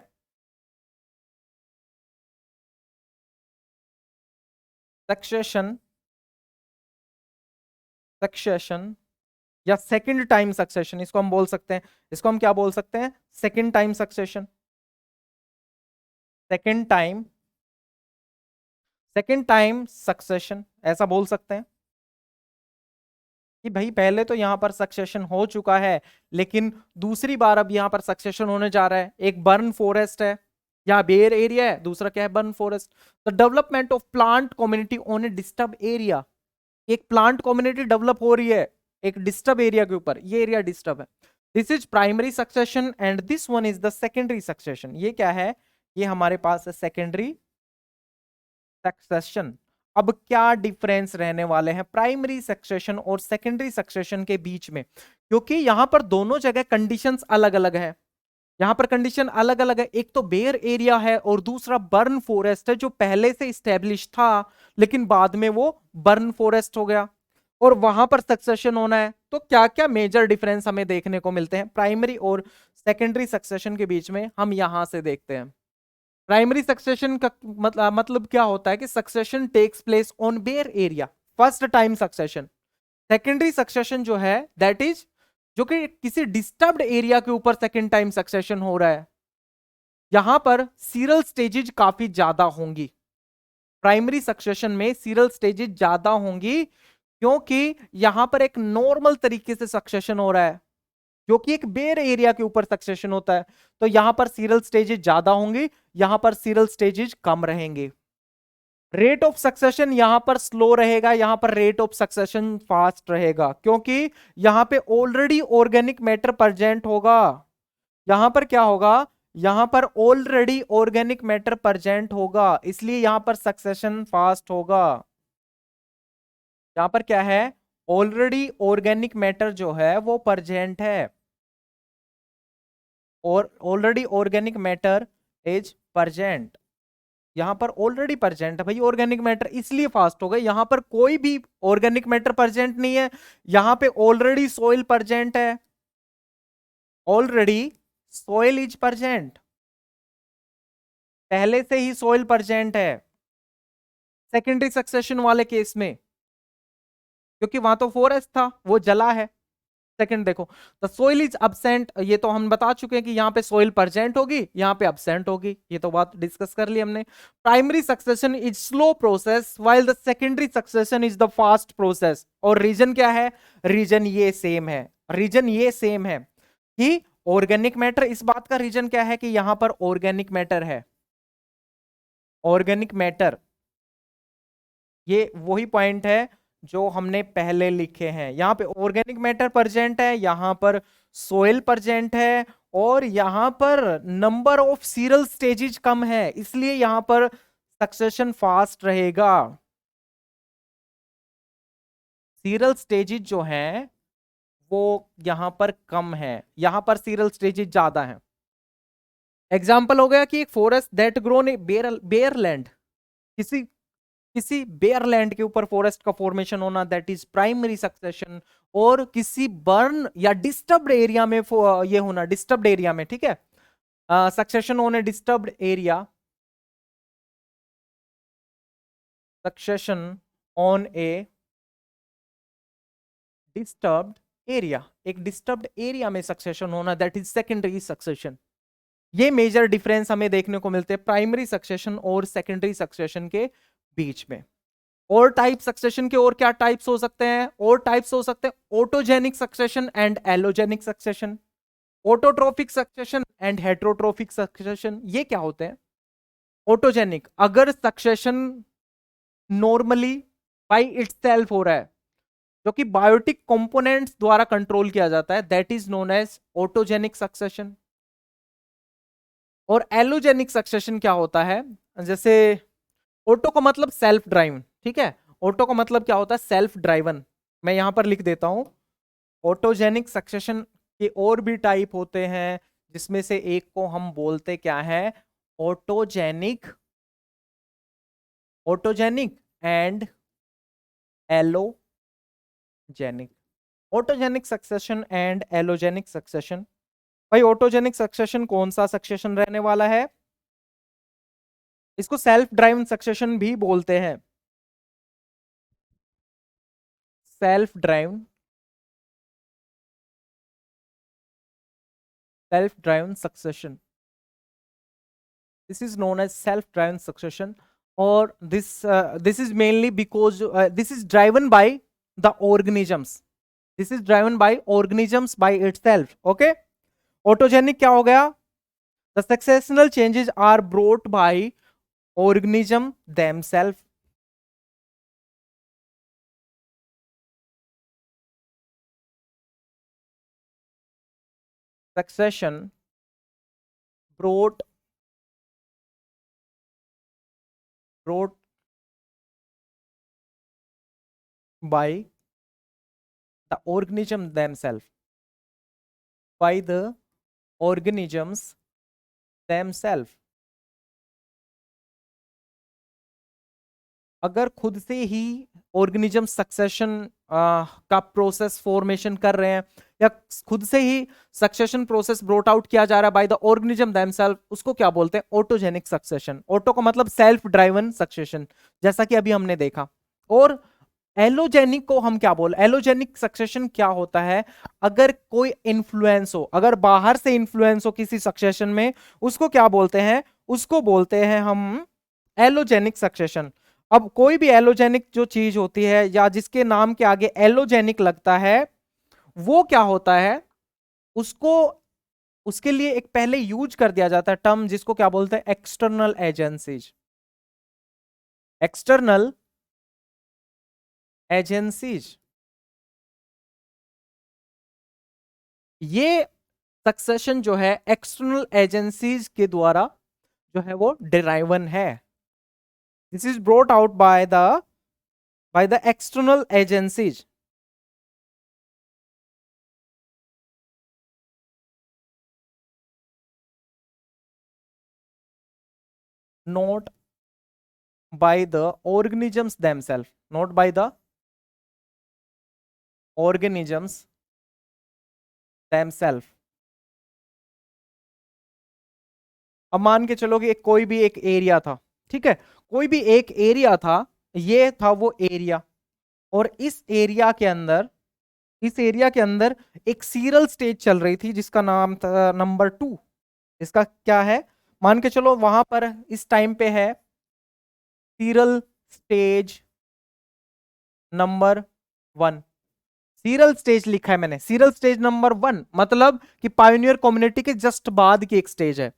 सक्सेशन, सक्सेशन या सेकंड टाइम सक्सेशन, इसको हम बोल सकते हैं, इसको हम क्या बोल सकते हैं, second time succession, second time, second time succession ऐसा बोल सकते हैं कि भाई पहले तो यहां पर सक्सेशन हो चुका है, लेकिन दूसरी बार अब यहां पर सक्सेशन होने जा रहा है। एक बर्न फॉरेस्ट है, यहाँ बेयर एरिया है, दूसरा क्या है, burn forest. The development of plant community on A disturb area, एक प्लांट कम्युनिटी डेवलप हो रही है एक डिस्टर्ब एरिया के ऊपर, ये एरिया डिस्टर्ब है। This is primary succession and this one is the secondary succession. ये क्या है, ये हमारे पास है सेकेंडरी सक्सेशन। अब क्या डिफरेंस रहने वाले हैं प्राइमरी सक्सेशन और सेकेंडरी सक्सेशन के बीच में, क्योंकि यहां पर दोनों जगह कंडीशंस अलग अलग है। यहां पर कंडीशन अलग अलग है, एक तो बेयर एरिया है और दूसरा बर्न फॉरेस्ट है जो पहले से स्टैब्लिश था लेकिन बाद में वो बर्न फॉरेस्ट हो गया। और वहां पर सक्सेशन होना है, तो क्या क्या मेजर डिफरेंस हमें देखने को मिलते हैं प्राइमरी और सेकेंडरी सक्सेशन के बीच में, हम यहां से देखते हैं। प्राइमरी सक्सेशन का मतलब क्या होता है कि succession takes place on bare area, first time succession. Secondary succession जो है दैट इज जो कि किसी डिस्टर्ब्ड एरिया के ऊपर सेकेंड टाइम सक्सेशन हो रहा है, यहां पर सीरल स्टेजेज काफी ज्यादा होंगी। प्राइमरी सक्सेशन में सीरल स्टेजेज ज्यादा होंगी क्योंकि यहां पर एक नॉर्मल तरीके से सक्सेशन हो रहा है, जो कि एक बेयर एरिया के ऊपर सक्सेशन होता है, तो यहां पर सीरल स्टेजेज ज्यादा होंगी, यहां पर सीरल स्टेजेज कम रहेंगे। रेट ऑफ सक्सेशन यहां पर स्लो रहेगा, यहां पर रेट ऑफ सक्सेशन फास्ट रहेगा, क्योंकि यहां पे ऑलरेडी ऑर्गेनिक मैटर प्रेजेंट होगा। यहां पर क्या होगा, यहां पर ऑलरेडी ऑर्गेनिक मैटर प्रेजेंट होगा, इसलिए यहां पर सक्सेशन फास्ट होगा। यहां पर क्या है, ऑलरेडी ऑर्गेनिक मैटर जो है वो प्रेजेंट है, और already organic matter is present, यहां पर ऑलरेडी प्रेजेंट है भाई ऑर्गेनिक मैटर, इसलिए फास्ट हो गए। यहां पर कोई भी ऑर्गेनिक मैटर प्रेजेंट नहीं है, यहां पे ऑलरेडी सॉइल प्रेजेंट है, ऑलरेडी सॉइल इज प्रेजेंट, पहले से ही सॉइल प्रेजेंट है सेकेंडरी सक्सेशन वाले केस में, क्योंकि वहां तो फॉरेस्ट था वो जला है। सेकंड देखो, द सोइल इज अब्सेंट, ये तो हम बता चुके हैं कि यहां पे सोइल प्रेजेंट होगी, यहां पे अब्सेंट होगी, ये तो बात डिस्कस कर ली हमने। Primary succession is slow process while the secondary succession is the fast process, और रीजन क्या है, रीजन ये सेम है, रीजन ये सेम है कि ऑर्गेनिक मैटर, इस बात का रीजन क्या है कि यहां पर ऑर्गेनिक मैटर है, ऑर्गेनिक मैटर, ये वही पॉइंट है जो हमने पहले लिखे हैं, यहां पे ऑर्गेनिक मैटर प्रेजेंट है, यहां पर सोइल प्रेजेंट है, और यहां पर नंबर ऑफ सीरल स्टेजेस कम है, इसलिए यहां पर सक्सेशन फास्ट रहेगा। सीरल स्टेजेस जो हैं वो यहां पर कम है, यहां पर सीरल स्टेजेस ज्यादा हैं। एग्जाम्पल हो गया कि एक forest that grown bare land, किसी किसी बेयर लैंड के ऊपर फॉरेस्ट का फॉर्मेशन होना, दैट इज प्राइमरी सक्सेशन। और किसी बर्न या डिस्टर्ब्ड एरिया में ये होना, डिस्टर्ब्ड एरिया में, ठीक है, सक्सेशन होने disturbed area, succession on A disturbed area, एक डिस्टर्ब्ड एरिया में सक्सेशन होना, दैट इज सेकेंडरी सक्सेशन। ये मेजर डिफरेंस हमें देखने को मिलते हैं प्राइमरी सक्सेशन और सेकेंडरी सक्सेशन के बीच में। और टाइप सक्सेशन के और क्या टाइप्स हो सकते हैं, और टाइप्स हो सकते हैं autogenic succession and allogenic succession, autotrophic succession and heterotrophic succession. ये क्या होते हैं, ऑटोजेनिक, अगर सक्सेशन नॉर्मली बाय इटसेल्फ हो रहा है, जो कि बायोटिक कंपोनेंट्स द्वारा कंट्रोल किया जाता है, that is known as autogenic succession. और एलोजेनिक सक्सेशन क्या होता है, जैसे ऑटो का मतलब सेल्फ ड्राइवन, ठीक है, ऑटो का मतलब क्या होता है, सेल्फ ड्राइवन। मैं यहां पर लिख देता हूं, ऑटोजेनिक सक्सेशन के और भी टाइप होते हैं, जिसमें से एक को हम बोलते क्या है, autogenic, autogenic and allogenic, autogenic succession and allogenic succession. भाई ऑटोजेनिक सक्सेशन कौन सा सक्सेशन रहने वाला है, इसको सेल्फ ड्राइवन सक्सेशन भी बोलते हैं, self driven, self driven succession, this is known as self driven succession, or this is mainly because this is driven by the organisms, this is driven by organisms by itself, okay। autogenic क्या हो गया, the successional changes are brought by organism themselves, succession brought by the organism themselves, by the organisms themselves। अगर खुद से ही organism succession का process formation कर रहे हैं, या खुद से ही सक्सेशन प्रोसेस ब्रोट आउट किया जा रहा है बाय द ऑर्गेनिज्म देमसेल्फ, उसको क्या बोलते हैं? Autogenic succession. ऑटो का मतलब सेल्फ ड्राइवन सक्सेशन, जैसा कि अभी हमने देखा। और एलोजेनिक को हम क्या बोल, एलोजेनिक सक्सेशन क्या होता है? अगर कोई इन्फ्लुएंस हो, अगर बाहर से इन्फ्लुएंस हो किसी सक्सेशन में, उसको क्या बोलते हैं? उसको बोलते हैं हम एलोजेनिक सक्सेशन। अब कोई भी एलोजेनिक जो चीज होती है या जिसके नाम के आगे एलोजेनिक लगता है, वो क्या होता है? उसको, उसके लिए एक पहले यूज कर दिया जाता है टर्म, जिसको क्या बोलते हैं? External agencies. एक्सटर्नल एजेंसीज, ये सक्सेशन जो है एक्सटर्नल एजेंसीज के द्वारा जो है वो डिराइवन है। This is brought out by the external agencies. Not by the organisms themselves, not by the organisms themselves। अब मान के चलो कि कोई भी एक एरिया था, ठीक है, कोई भी एक एरिया था, ये था वो एरिया, और इस एरिया के अंदर, इस एरिया के अंदर एक सीरल स्टेज चल रही थी जिसका नाम था नंबर 2। इसका क्या है? मान के चलो वहां पर इस टाइम पे है sural stage number 1। Sural stage लिखा है मैंने, सीरल स्टेज नंबर 1 मतलब कि पायोनियर कम्युनिटी के जस्ट बाद की एक स्टेज है।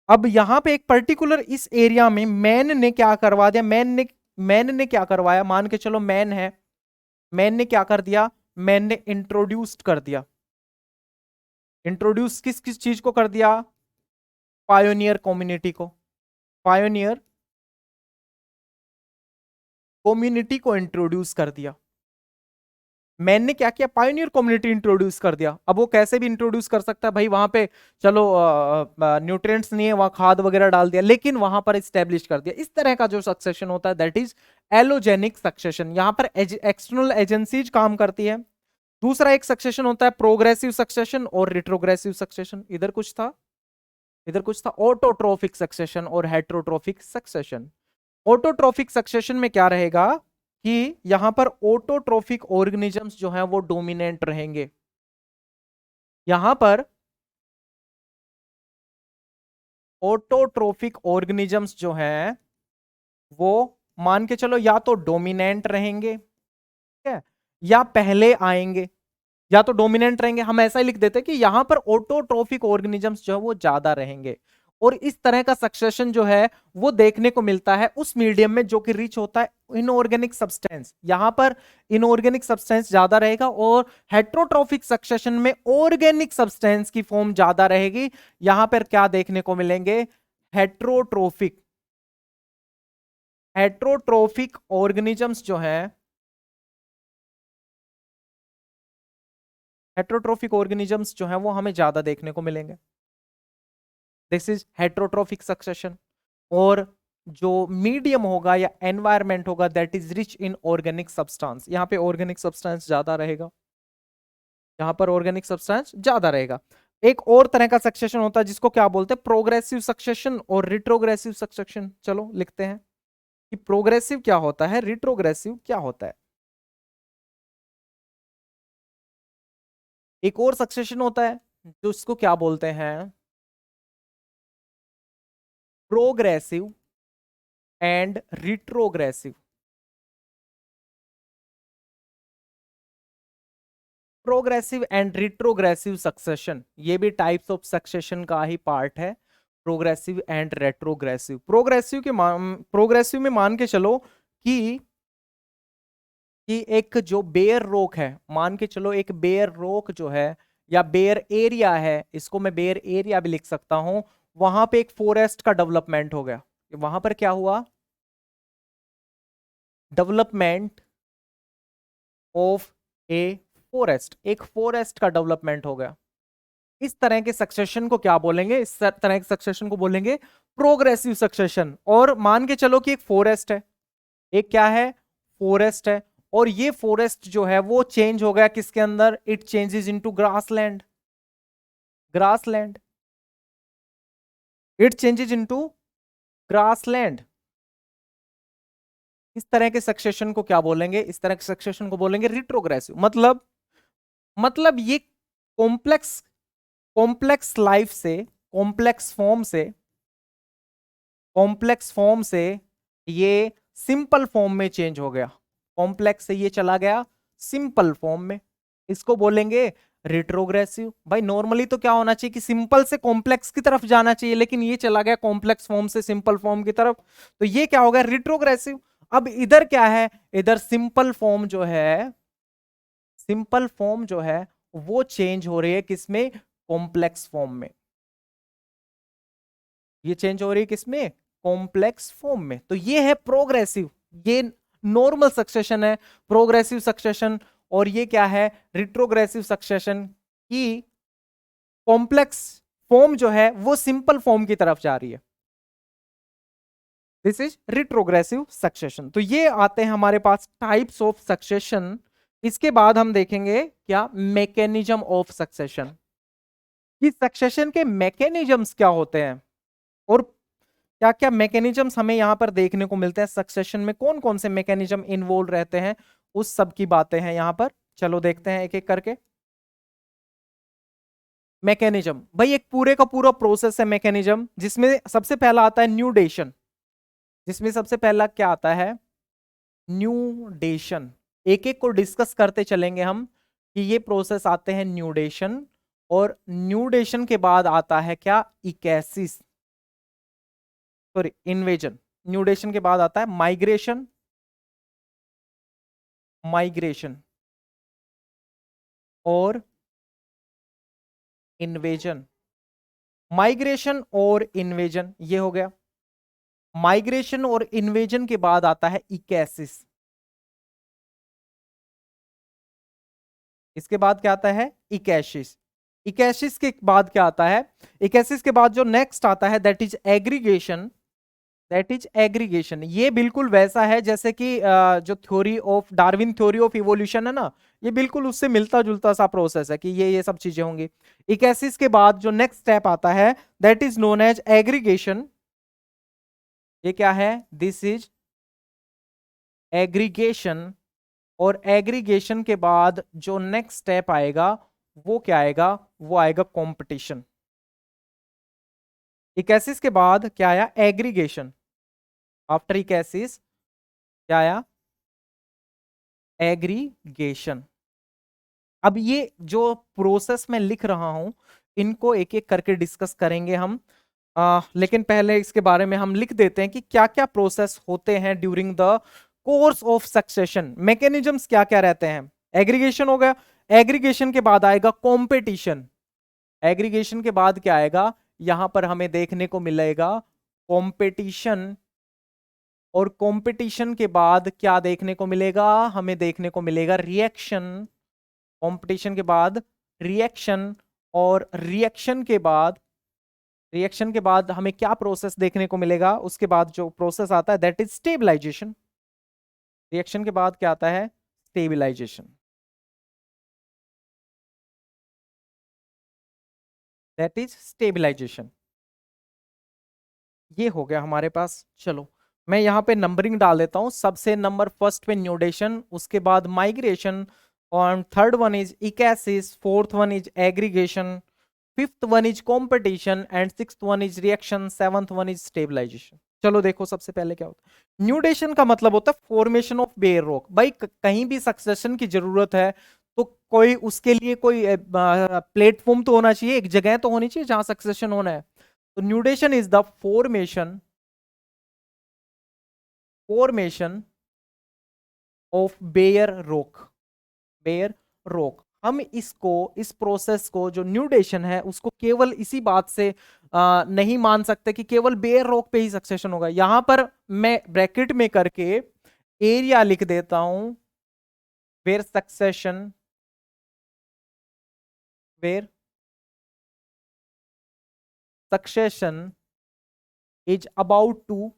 अब यहां पे एक पर्टिकुलर इस एरिया में मैन ने क्या करवा दिया? मैन ने क्या करवाया? मान के चलो मैन है, मैन ने क्या कर दिया? मैन ने इंट्रोड्यूस्ड कर दिया। इंट्रोड्यूस किस किस चीज को कर दिया? पायोनियर कम्युनिटी को, पायोनियर कम्युनिटी को इंट्रोड्यूस कर दिया। मैन ने क्या किया? पायोनियर कम्युनिटी इंट्रोड्यूस कर दिया। अब वो कैसे भी इंट्रोड्यूस कर सकता है भाई, वहां पे चलो न्यूट्रिएंट्स नहीं है, वहां खाद वगैरह डाल दिया, लेकिन वहां पर स्टेब्लिश कर दिया। इस तरह का जो सक्सेशन होता है दैट इज एलोजेनिक सक्सेशन। यहां पर एक्सटर्नल एजेंसीज काम करती है। दूसरा एक सक्सेशन होता है प्रोग्रेसिव सक्सेशन और रिट्रोग्रेसिव सक्सेशन। इधर कुछ था, इधर कुछ था, ऑटोट्रोफिक सक्सेशन और हेट्रोट्रोफिक सक्सेशन। ऑटोट्रोफिक सक्सेशन में क्या रहेगा कि यहां पर ऑटोट्रोफिक ऑर्गेनिजम्स जो हैं वो डोमिनेंट रहेंगे। यहां पर ऑटोट्रोफिक ऑर्गेनिजम्स जो हैं वो मान के चलो या तो डोमिनेंट रहेंगे, ठीक है, या पहले आएंगे। या तो डोमिनेंट रहेंगे, हम ऐसा ही लिख देते हैं कि यहां पर ऑटोट्रोफिक ऑर्गेनिजम्स जो है वो ज्यादा रहेंगे। और इस तरह का सक्सेशन जो है वो देखने को मिलता है उस मीडियम में जो कि रिच होता है इनऑर्गेनिक सब्सटेंस। यहां पर इनऑर्गेनिक सब्सटेंस ज्यादा रहेगा, और हेट्रोट्रोफिक सक्सेशन में ऑर्गेनिक सब्सटेंस की फॉर्म ज्यादा रहेगी। यहां पर क्या देखने को मिलेंगे? हेट्रोट्रोफिक, हेट्रोट्रोफिक ऑर्गेनिजम्स जो है, हेट्रोट्रोफिक ऑर्गेनिजम्स जो है वो हमें ज्यादा देखने को मिलेंगे। This is heterotrophic succession. और जो मीडियम होगा या एनवायरमेंट होगा that is rich in organic substance, यहां पे ऑर्गेनिक सब्सटेंस ज्यादा रहेगा, यहां पर ऑर्गेनिक सब्सटेंस ज्यादा रहेगा। एक और तरह का सक्सेशन होता है जिसको क्या बोलते हैं? प्रोग्रेसिव सक्सेशन और रिट्रोग्रेसिव सक्सेशन। चलो लिखते हैं कि प्रोग्रेसिव क्या होता है, रिट्रोग्रेसिव क्या होता है। एक और सक्सेशन होता है जो इसको क्या बोलते हैं? Progressive and retrogressive. Progressive and retrogressive succession, ये भी टाइप्स ऑफ सक्सेशन का ही पार्ट है। Progressive and retrogressive. प्रोग्रेसिव में मान के चलो कि एक जो बेयर रोक है, मान के चलो एक बेयर रोक जो है या बेयर एरिया है, इसको मैं बेयर एरिया भी लिख सकता हूं, वहां पे एक फॉरेस्ट का डेवलपमेंट हो गया। वहां पर क्या हुआ? डेवलपमेंट ऑफ ए फॉरेस्ट, एक फॉरेस्ट का डेवलपमेंट हो गया। इस तरह के सक्सेशन को क्या बोलेंगे? इस तरह के सक्सेशन को बोलेंगे प्रोग्रेसिव सक्सेशन। और मान के चलो कि एक फॉरेस्ट है, एक क्या है? फॉरेस्ट है, और ये फॉरेस्ट जो है वो चेंज हो गया किसके अंदर, it changes into grassland, grassland, it changes into grassland. इस तरह के सक्सेशन को क्या बोलेंगे, इस तरह के सक्सेशन को बोलेंगे रिट्रोग्रेसिव। मतलब ये कॉम्प्लेक्स कॉम्प्लेक्स लाइफ से, कॉम्प्लेक्स फॉर्म से, कॉम्प्लेक्स फॉर्म से ये सिंपल फॉर्म में चेंज हो गया, कॉम्प्लेक्स से ये चला गया सिंपल फॉर्म में, इसको बोलेंगे रिट्रोग्रेसिव। भाई नॉर्मली तो क्या होना चाहिए कि सिंपल से कॉम्प्लेक्स की तरफ जाना चाहिए, लेकिन ये चला गया कॉम्प्लेक्स फॉर्म से सिंपल फॉर्म की तरफ, तो ये क्या हो गया, रिट्रोग्रेसिव। अब इधर क्या है, इधर सिंपल फॉर्म जो है, सिंपल फॉर्म जो है वो चेंज हो रही है किसमें, कॉम्प्लेक्स फॉर्म में। ये चेंज हो रही है किसमें, कॉम्प्लेक्स फॉर्म में। तो ये है प्रोग्रेसिव, ये नॉर्मल सक्सेशन है, प्रोग्रेसिव सक्सेशन। और ये क्या है, रिट्रोग्रेसिव सक्सेशन की कॉम्प्लेक्स फॉर्म जो है वो सिंपल फॉर्म की तरफ जा रही है। This is retrogressive succession. तो ये आते हैं हमारे पास टाइप्स ऑफ सक्सेशन। इसके बाद हम देखेंगे क्या, मैकेनिज्म ऑफ सक्सेशन, कि सक्सेशन के मैकेनिज्म्स क्या होते हैं और क्या क्या मैकेनिज्म्स हमें यहां पर देखने को मिलते हैं, सक्सेशन में कौन कौन से मैकेनिज्म इन्वॉल्व रहते हैं, उस सब की बातें हैं यहां पर। चलो देखते हैं एक एक करके। मैकेनिज्म, भाई एक पूरे का पूरा प्रोसेस है मैकेनिज्म, जिसमें सबसे पहला आता है न्यूडेशन। जिसमें सबसे पहला क्या आता है, न्यूडेशन। एक एक को डिस्कस करते चलेंगे हम कि ये प्रोसेस आते हैं न्यूडेशन, और न्यूडेशन के बाद आता है क्या, इकेसिस, सॉरी इन्वेजन। न्यूडेशन के बाद आता है माइग्रेशन, माइग्रेशन और इन्वेजन। माइग्रेशन और इन्वेजन ये हो गया। माइग्रेशन और इन्वेजन के बाद आता है इकेसिस। इसके बाद क्या आता है, इकेसिस। इकेसिस के बाद क्या आता है, इकेसिस के बाद जो नेक्स्ट आता है that is aggregation. That is aggregation, ये बिल्कुल वैसा है जैसे कि जो theory of Darwin, theory of evolution है ना, ये बिल्कुल उससे मिलता जुलता सा प्रोसेस है कि ये सब चीजें होंगी। इकेसिस के बाद जो नेक्स्ट स्टेप आता है that is known as aggregation. ये क्या है, दिस इज एग्रीगेशन। और एग्रीगेशन के बाद जो नेक्स्ट स्टेप आएगा वो क्या आएगा, वो आएगा कंपटीशन। इकेसिस के बाद क्या आया, एग्रीगेशन। आफ्टर इकेसिस क्या आया, एग्रीगेशन। अब ये जो प्रोसेस मैं लिख रहा हूं इनको एक एक करके डिस्कस करेंगे हम। लेकिन पहले इसके बारे में हम लिख देते हैं कि क्या क्या प्रोसेस होते हैं during the course of succession, mechanisms क्या क्या रहते हैं। एग्रीगेशन हो गया, एग्रीगेशन के बाद आएगा कॉम्पिटिशन। एग्रीगेशन के बाद क्या आएगा, यहां पर हमें देखने को मिलेगा कॉम्पिटिशन। और कंपटीशन के बाद क्या देखने को मिलेगा, हमें देखने को मिलेगा रिएक्शन। कंपटीशन के बाद रिएक्शन, और रिएक्शन के बाद हमें क्या प्रोसेस देखने को मिलेगा, उसके बाद जो प्रोसेस आता है दैट इज स्टेबलाइजेशन। रिएक्शन के बाद क्या आता है, स्टेबलाइजेशन। That is stabilization. ये हो गया हमारे पास। चलो मैं यहां पे नंबरिंग डाल देता हूं, सबसे नंबर फर्स्ट पे न्यूडेशन, उसके बाद माइग्रेशन, और third one is ecesis, fourth one is aggregation, fifth one is competition, and sixth one is reaction, seventh one is stabilization. चलो देखो सबसे पहले क्या होता है, न्यूडेशन का मतलब होता है फॉर्मेशन ऑफ बेयर रॉक। भाई कहीं भी सक्सेशन की जरूरत है तो कोई उसके लिए कोई प्लेटफॉर्म तो होना चाहिए, एक जगह तो होनी चाहिए जहां सक्सेशन होना है। तो nudation is the formation of bare rock, bare rock. हम इसको, इस प्रोसेस को जो न्यूडेशन है उसको केवल इसी बात से नहीं मान सकते कि केवल बेयर रॉक पे ही सक्सेशन होगा। यहां पर मैं ब्रैकेट में करके एरिया लिख देता हूं, where succession, where succession is about to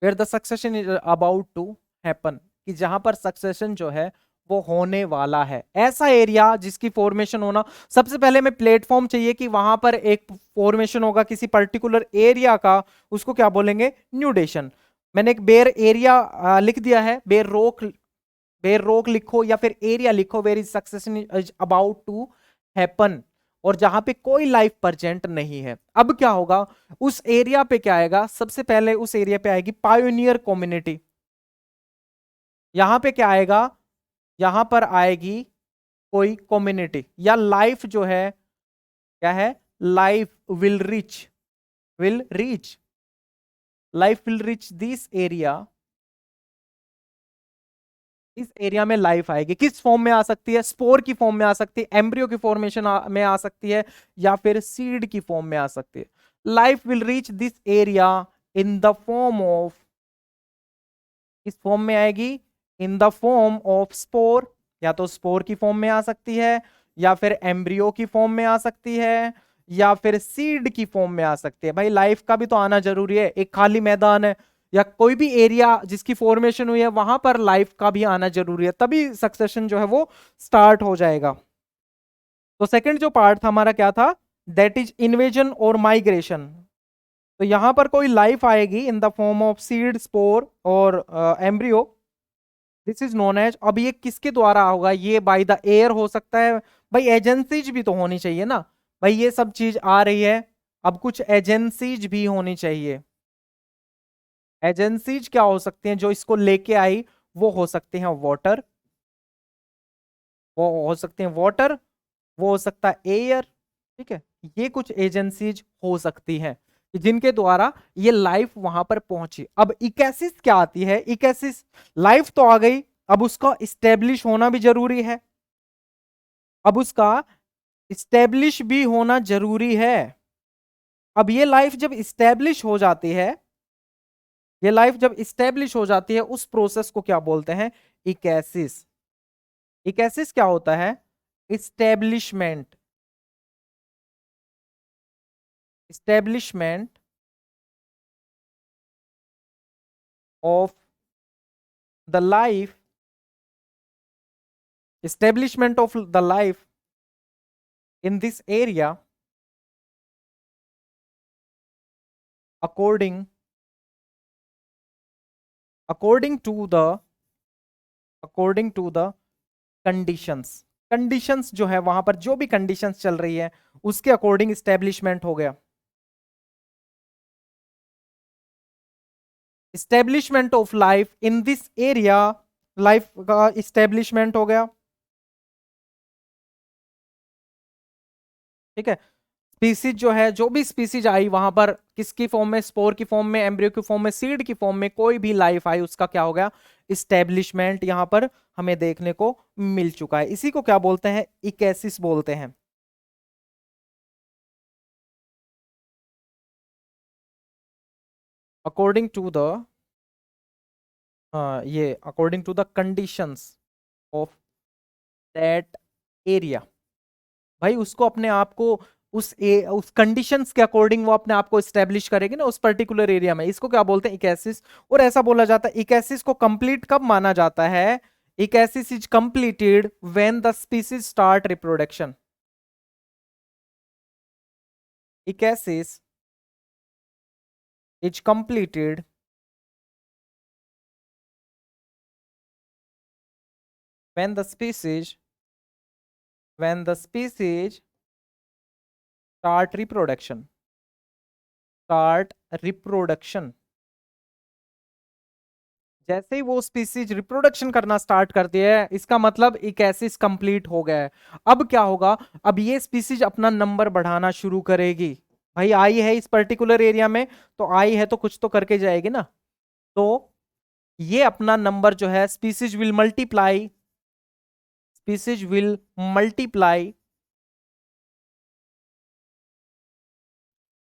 where the succession is about to happen, कि जहां पर सक्सेशन जो है वो होने वाला है, ऐसा एरिया जिसकी फॉर्मेशन होना, सबसे पहले हमें प्लेटफॉर्म चाहिए कि वहां पर एक फॉर्मेशन होगा किसी पर्टिकुलर एरिया का, उसको क्या बोलेंगे, न्यूडेशन। मैंने एक बेयर एरिया लिख दिया है, बेयर रोक लिखो या फिर एरिया लिखो where is succession is about to happen, और जहां पे कोई लाइफ प्रेजेंट नहीं है। अब क्या होगा, उस एरिया पे क्या आएगा, सबसे पहले उस एरिया पे आएगी पायोनियर कम्युनिटी। यहां पे क्या आएगा, यहां पर आएगी कोई कम्युनिटी या लाइफ जो है, क्या है, life will reach life will reach this area. इस एरिया में लाइफ आएगी, किस फॉर्म में आ सकती है, स्पोर की फॉर्म में आ सकती है, एम्ब्रियो की फॉर्मेशन में आ सकती है, या फिर सीड की फॉर्म में आ सकती है। Life will reach this area in the form of, किस फॉर्म में आएगी, in the form of spore, या तो स्पोर की फॉर्म में आ सकती है, या फिर एम्ब्रियो की फॉर्म में आ सकती है, या फिर सीड की फॉर्म में आ सकती है। भाई लाइफ का भी तो आना जरूरी है, एक खाली मैदान है या कोई भी एरिया जिसकी फॉर्मेशन हुई है वहां पर लाइफ का भी आना जरूरी है, तभी सक्सेशन जो है वो स्टार्ट हो जाएगा। तो सेकंड जो पार्ट था हमारा क्या था, दैट इज इन्वेजन और माइग्रेशन। तो यहां पर कोई लाइफ आएगी in the form of seed, spore और embryo, this is known as, अब ये किसके द्वारा होगा, ये बाय द एयर हो सकता है। भाई एजेंसीज भी तो होनी चाहिए ना, भाई ये सब चीज आ रही है, अब कुछ एजेंसीज भी होनी चाहिए। एजेंसीज क्या हो सकती हैं जो इसको लेके आई, वो हो सकते हैं वाटर, वो हो सकते हैं वाटर, वो हो सकता है एयर, ठीक है, ये कुछ एजेंसीज हो सकती हैं कि जिनके द्वारा ये लाइफ वहां पर पहुंची। अब इकेसिस क्या आती है, इकेसिस, लाइफ तो आ गई, अब उसका इस्टेब्लिश होना भी जरूरी है, अब उसका इस्टेब्लिश भी होना जरूरी है। अब ये लाइफ जब इस्टेब्लिश हो जाती है, ये लाइफ जब इस्टेब्लिश हो जाती है, उस प्रोसेस को क्या बोलते हैं, इकेसिस। इकेसिस क्या होता है, establishment, establishment of the life, establishment of the life in this area according according to the according to the conditions। Conditions जो है वहां पर जो भी कंडीशंस चल रही है उसके अकॉर्डिंग स्टैब्लिशमेंट हो गया, establishment of life in this area, life का स्टैब्लिशमेंट हो गया, ठीक है। स्पीसीज जो है, जो भी स्पीसीज आई वहां पर किसकी फॉर्म में, स्पोर की फॉर्म में, एम्ब्रियो की फॉर्म में, सीड की फॉर्म में, कोई भी लाइफ आई उसका क्या हो गया, इस्टेब्लिशमेंट यहां पर हमें देखने को मिल चुका है। इसी को क्या बोलते हैं, इकेसिस बोलते हैं। अकॉर्डिंग टू द, ये according to the conditions of that area, भाई उसको अपने आप को उस कंडीशंस के अकॉर्डिंग वो अपने आप को स्टैब्लिश करेगी ना उस पर्टिकुलर एरिया में, इसको क्या बोलते हैं, इकेसिस। और ऐसा बोला जाता है इकेसिस को कंप्लीट कब माना जाता है, ecesis is completed when the species start reproduction, ecesis is completed when the species when the species start reproduction, start reproduction, जैसे ही वो स्पीसीज रिप्रोडक्शन करना स्टार्ट करती है इसका मतलब इकेसिस कंप्लीट हो गया है। अब क्या होगा, अब ये स्पीसीज अपना नंबर बढ़ाना शुरू करेगी। भाई आई है इस पर्टिकुलर एरिया में तो आई है तो कुछ तो करके जाएगी ना, तो ये अपना नंबर जो है, species will multiply, species will multiply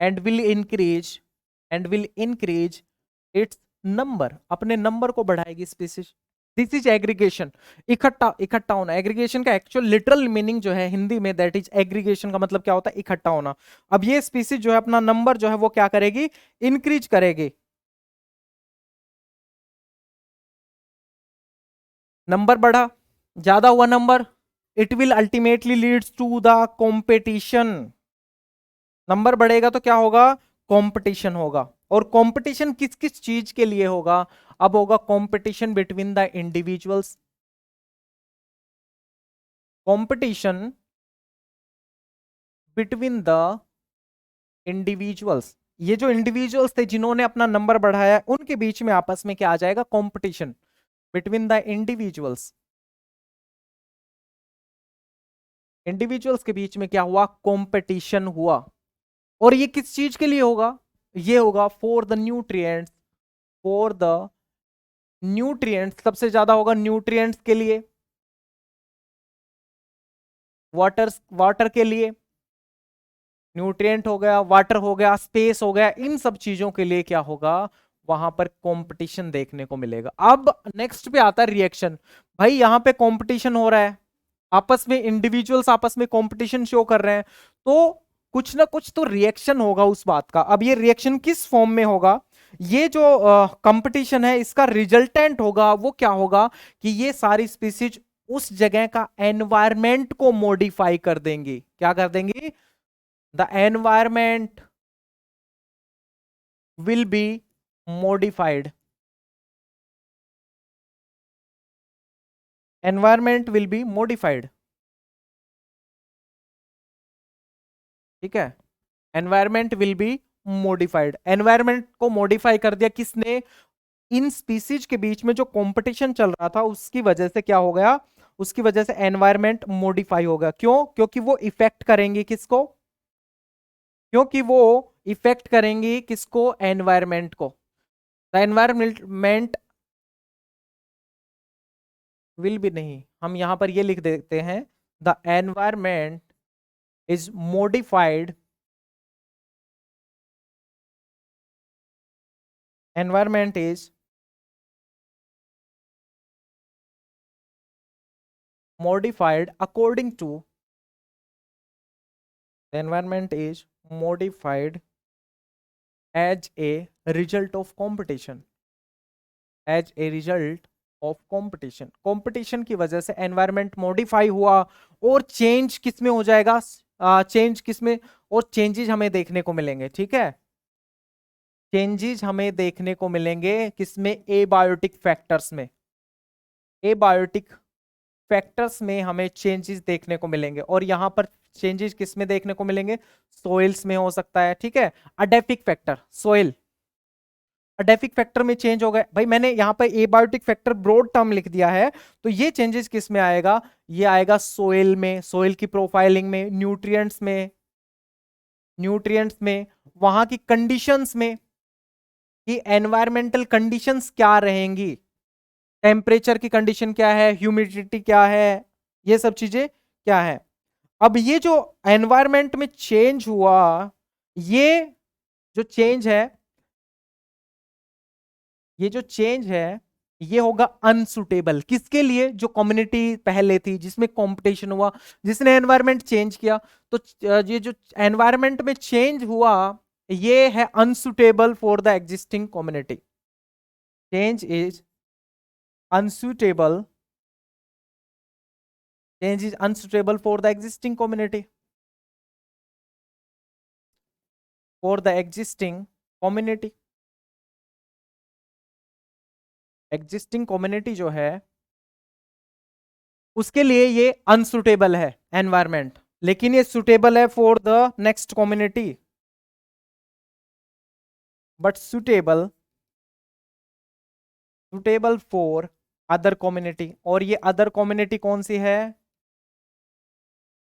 and will increase, and will increase its number, अपने नंबर को बढ़ाएगी स्पीसीज। दिस इज एग्रीगेशन, इकट्ठा इकट्ठा होना। एग्रीगेशन का एक्चुअल लिटरल मीनिंग जो है हिंदी में, दैट इज एग्रीगेशन का मतलब क्या होता है, इकट्ठा होना। अब ये स्पीसीज जो है अपना नंबर जो है वो क्या करेगी, इंक्रीज करेगी। नंबर बढ़ा, ज्यादा हुआ number, it will ultimately leads to the competition. Number बढ़ेगा तो क्या होगा, कंपटीशन होगा। और कंपटीशन किस किस चीज के लिए होगा, अब होगा competition between the individuals, competition between the individuals. ये जो इंडिविजुअल्स थे जिन्होंने अपना नंबर बढ़ाया, उनके बीच में आपस में क्या आ जाएगा, competition between the individuals. Individuals के बीच में क्या हुआ, कंपटीशन हुआ। और ये किस चीज के लिए होगा, ये होगा for the nutrients, for the nutrients, सबसे ज्यादा होगा न्यूट्रिएंट्स के लिए, वाटर, वाटर के लिए, न्यूट्रिएंट हो गया, वाटर हो गया, स्पेस हो गया, इन सब चीजों के लिए क्या होगा, वहां पर कंपटीशन देखने को मिलेगा। अब नेक्स्ट पे आता है रिएक्शन। भाई यहां पे कंपटीशन हो रहा है, आपस में इंडिविजुअल्स आपस में कंपटीशन शो कर रहे हैं, तो कुछ ना कुछ तो रिएक्शन होगा उस बात का। अब ये रिएक्शन किस फॉर्म में होगा, ये जो कंपटीशन है इसका रिजल्टेंट होगा वो क्या होगा, कि ये सारी स्पीसीज उस जगह का एनवायरमेंट को मॉडिफाई कर देंगी। क्या कर देंगी, the environment will be modified, environment will be modified, ठीक है, environment will be modified. Environment को मॉडिफाई कर दिया किसने, इन स्पीसीज के बीच में जो कंपटीशन चल रहा था उसकी वजह से क्या हो गया, उसकी वजह से एनवायरमेंट मॉडिफाई हो गया। क्यों, क्योंकि वो इफेक्ट करेंगे किसको, क्योंकि वो इफेक्ट करेंगी किसको, एनवायरमेंट को। द एनवायरमेंट विल भी नहीं, हम यहां पर ये लिख देते हैं, the environment is modified, environment is modified according to, the environment is modified as a result of competition, as a result of competition। Competition की वजह से एनवायरमेंट मॉडिफाई हुआ, और चेंज किस में हो जाएगा, चेंज किस में, और चेंजेस हमें देखने को मिलेंगे, ठीक है, चेंजेस हमें देखने को मिलेंगे किसमें, एबायोटिक फैक्टर्स में, एबायोटिक फैक्टर्स में हमें चेंजेस देखने को मिलेंगे। और यहां पर चेंजेस किस में देखने को मिलेंगे, सोइल्स में हो सकता है, ठीक है, अडेफिक फैक्टर, सोइल अडेफिक फैक्टर में चेंज हो गए। भाई मैंने यहां पर एबायोटिक फैक्टर ब्रॉड टर्म लिख दिया है, तो ये चेंजेस किस में आएगा, ये आएगा सोइल में, सोइल की प्रोफाइलिंग में, न्यूट्रिएंट्स में, न्यूट्रिएंट्स में, वहां की कंडीशंस में, कि एनवायरमेंटल कंडीशंस क्या रहेंगी, टेम्परेचर की कंडीशन क्या है, ह्यूमिडिटी क्या है, ये सब चीजें क्या है। अब ये जो एनवायरमेंट में चेंज हुआ, ये जो चेंज है, ये जो चेंज है, ये होगा अनसुटेबल किसके लिए, जो कम्युनिटी पहले थी जिसमें कंपटीशन हुआ, जिसने एनवायरमेंट चेंज किया, तो ये जो एनवायरमेंट में चेंज हुआ, ये है unsuitable for the existing community, change is unsuitable, change is unsuitable for the existing community, for the existing community, existing community जो है उसके लिए ये अनसुटेबल है एनवायरमेंट, लेकिन ये सुटेबल है for the next community, but suitable, suitable for other community. और ये अदर कम्युनिटी कौन सी है,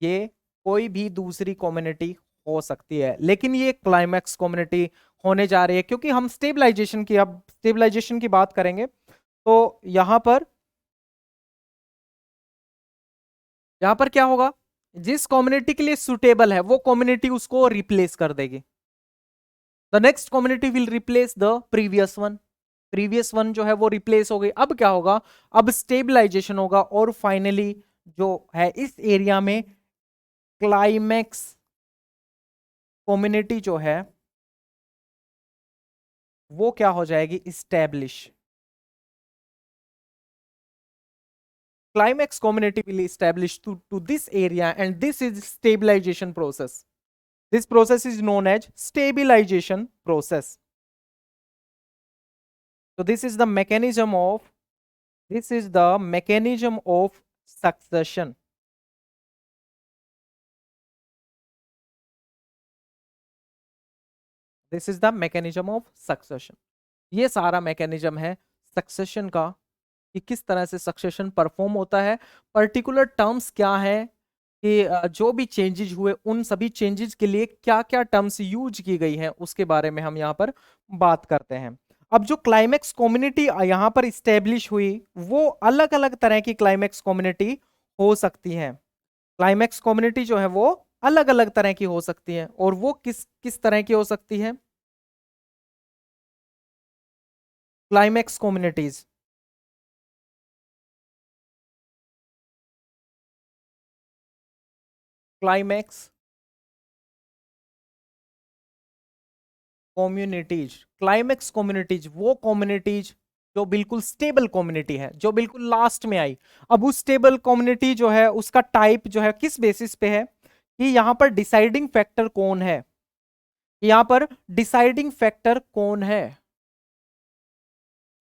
ये कोई भी दूसरी कम्युनिटी हो सकती है, लेकिन ये क्लाइमैक्स कम्युनिटी होने जा रही है, क्योंकि हम स्टेबलाइजेशन की, अब स्टेबलाइजेशन की बात करेंगे, तो यहां पर, यहां पर क्या होगा, जिस कम्युनिटी के लिए सुटेबल है वो कम्युनिटी उसको रिप्लेस कर देगी, the next community will replace the previous one, previous one जो है वो रिप्लेस हो गई। अब क्या होगा, अब स्टेबलाइजेशन होगा, और फाइनली जो है इस एरिया में क्लाइमैक्स कम्युनिटी जो है वो क्या हो जाएगी, establish, climax community will establish to this area, and this is stabilization process. This process is known as stabilization process. So this is the mechanism of succession. This is the mechanism of succession. ये सारा mechanism है succession का कि किस तरह से succession perform होता है, पर्टिकुलर टर्म्स क्या है कि जो भी चेंजेस हुए उन सभी चेंजेस के लिए क्या क्या टर्म्स यूज की गई हैं उसके बारे में हम यहाँ पर बात करते हैं। अब जो क्लाइमेक्स कम्युनिटी यहाँ पर स्टेब्लिश हुई वो अलग अलग तरह की क्लाइमेक्स कम्युनिटी हो सकती है। क्लाइमेक्स कम्युनिटी जो है वो अलग अलग तरह की हो सकती है, और वो किस किस तरह की हो सकती है? क्लाइमेक्स कम्युनिटीज क्लाइमेक्स कम्युनिटीज वो कम्युनिटीज जो बिल्कुल स्टेबल कम्युनिटी है, जो बिल्कुल लास्ट में आई। अब उस स्टेबल कम्युनिटी जो है उसका टाइप जो है किस बेसिस पे है कि यहां पर डिसाइडिंग फैक्टर कौन है, यहां पर डिसाइडिंग फैक्टर कौन है।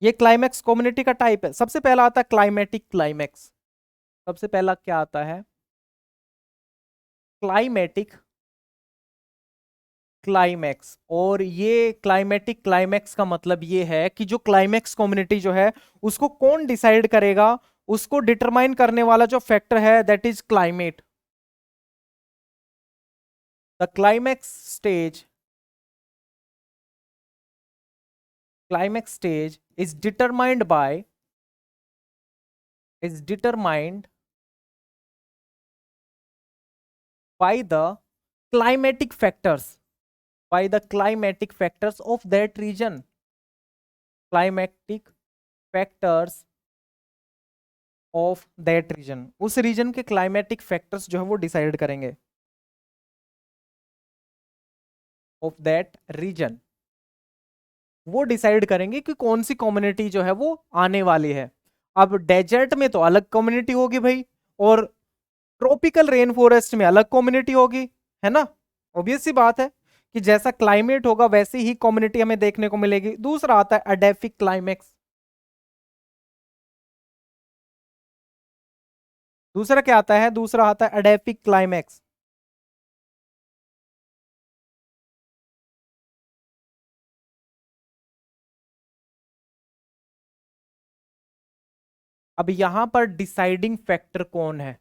ये क्लाइमेक्स कम्युनिटी का टाइप है। सबसे पहला आता है क्लाइमेटिक क्लाइमेक्स। सबसे पहला क्या आता है? Climatic climax. और ये क्लाइमेटिक क्लाइमेक्स का मतलब ये है कि जो क्लाइमेक्स कम्युनिटी जो है उसको कौन डिसाइड करेगा, उसको डिटरमाइन करने वाला जो फैक्टर है that is climate. The climax stage is determined by the climatic factors of that region. Climatic factors of that region, उस रीजन के क्लाइमेटिक फैक्टर्स जो है वो डिसाइड करेंगे ऑफ दैट रीजन, वो डिसाइड करेंगे कि कौन सी कम्युनिटी जो है वो आने वाली है। अब डेजर्ट में तो अलग कम्युनिटी होगी भाई, और ट्रॉपिकल रेन फॉरेस्ट में अलग कम्युनिटी होगी, है ना। ऑब्वियस सी बात है कि जैसा क्लाइमेट होगा वैसी ही कम्युनिटी हमें देखने को मिलेगी। दूसरा आता है एडेफिक क्लाइमेक्स। दूसरा क्या आता है? दूसरा आता है एडेफिक क्लाइमेक्स। अब यहां पर डिसाइडिंग फैक्टर कौन है?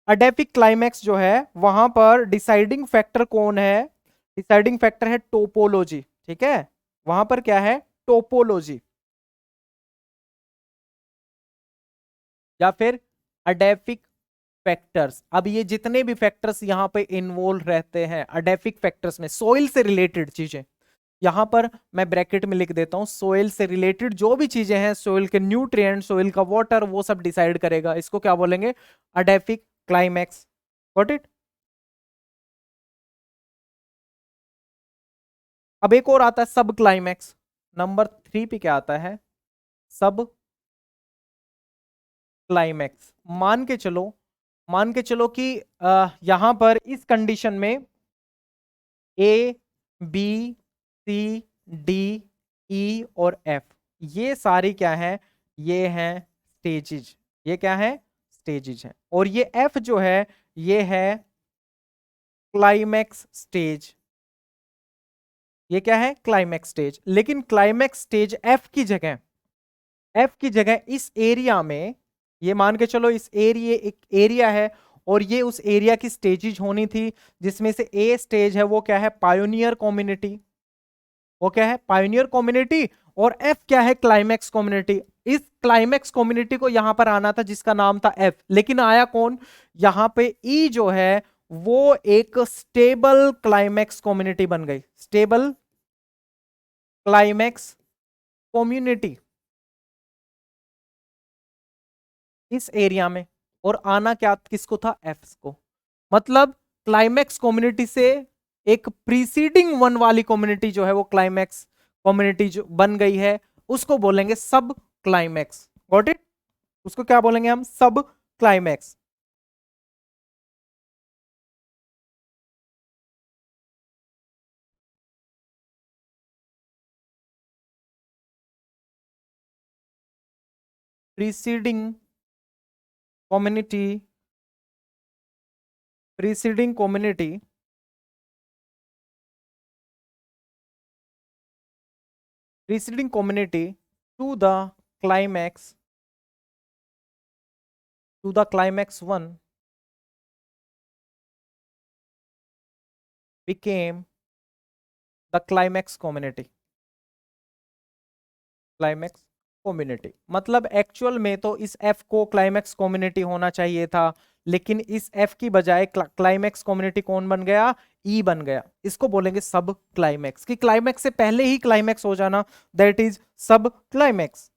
एडेफिक क्लाइमेक्स जो है वहां पर डिसाइडिंग फैक्टर कौन है? डिसाइडिंग फैक्टर है टोपोलॉजी, ठीक है। वहां पर क्या है? टोपोलॉजी, या फिर एडेफिक फैक्टर्स। अब ये जितने भी फैक्टर्स यहां पे इन्वॉल्व रहते हैं एडेफिक फैक्टर्स में, सोइल से रिलेटेड चीजें, यहां पर मैं ब्रैकेट में लिख देता हूं, सोइल से रिलेटेड जो भी चीजें हैं, सोइल के न्यूट्रिएंट, सोइल का वाटर, वो सब डिसाइड करेगा। इसको क्या बोलेंगे? Edaphic climax. Got it? अब एक और आता है सब क्लाइमेक्स। नंबर 3 पे क्या आता है? सब क्लाइमेक्स। मान के चलो कि यहां पर इस कंडीशन में ए बी सी डी ई और एफ, ये सारी क्या है? ये हैं स्टेजेज। ये क्या है? स्टेजेज है। और ये एफ जो है ये है क्लाइमेक्स स्टेज। ये क्या है? Climax stage. लेकिन क्लाइमेक्स स्टेज एफ की जगह इस एरिया में, ये मान के चलो इस एरिया, एक एरिया है और ये उस एरिया की स्टेजेज होनी थी, जिसमें से ए स्टेज है वो क्या है? Pioneer community. वो क्या है? Pioneer community. और एफ क्या है? Climax community. इस क्लाइमेक्स कम्युनिटी को यहां पर आना था जिसका नाम था एफ, लेकिन आया कौन? यहां पे ई जो है वो एक स्टेबल क्लाइमेक्स कम्युनिटी बन गई, स्टेबल क्लाइमेक्स कम्युनिटी इस एरिया में। और आना क्या किसको था? एफ को। मतलब क्लाइमेक्स कम्युनिटी से एक प्रीसीडिंग वन वाली कम्युनिटी जो है वो क्लाइमेक्स कम्युनिटी जो बन गई है उसको बोलेंगे सब क्लाइमेक्स। Got it? उसको क्या बोलेंगे हम? Sub climax. Preceding community, preceding community, preceding community to the climax, to the climax one became the climax community। Climax community मतलब एक्चुअल में तो इस एफ को क्लाइमैक्स कम्युनिटी होना चाहिए था, लेकिन इस एफ की बजाय क्लाइमैक्स कम्युनिटी कौन बन गया? ई बन गया। इसको बोलेंगे सब क्लाइमैक्स, कि क्लाइमैक्स से पहले ही क्लाइमैक्स हो जाना, दैट इज सब क्लाइमैक्स।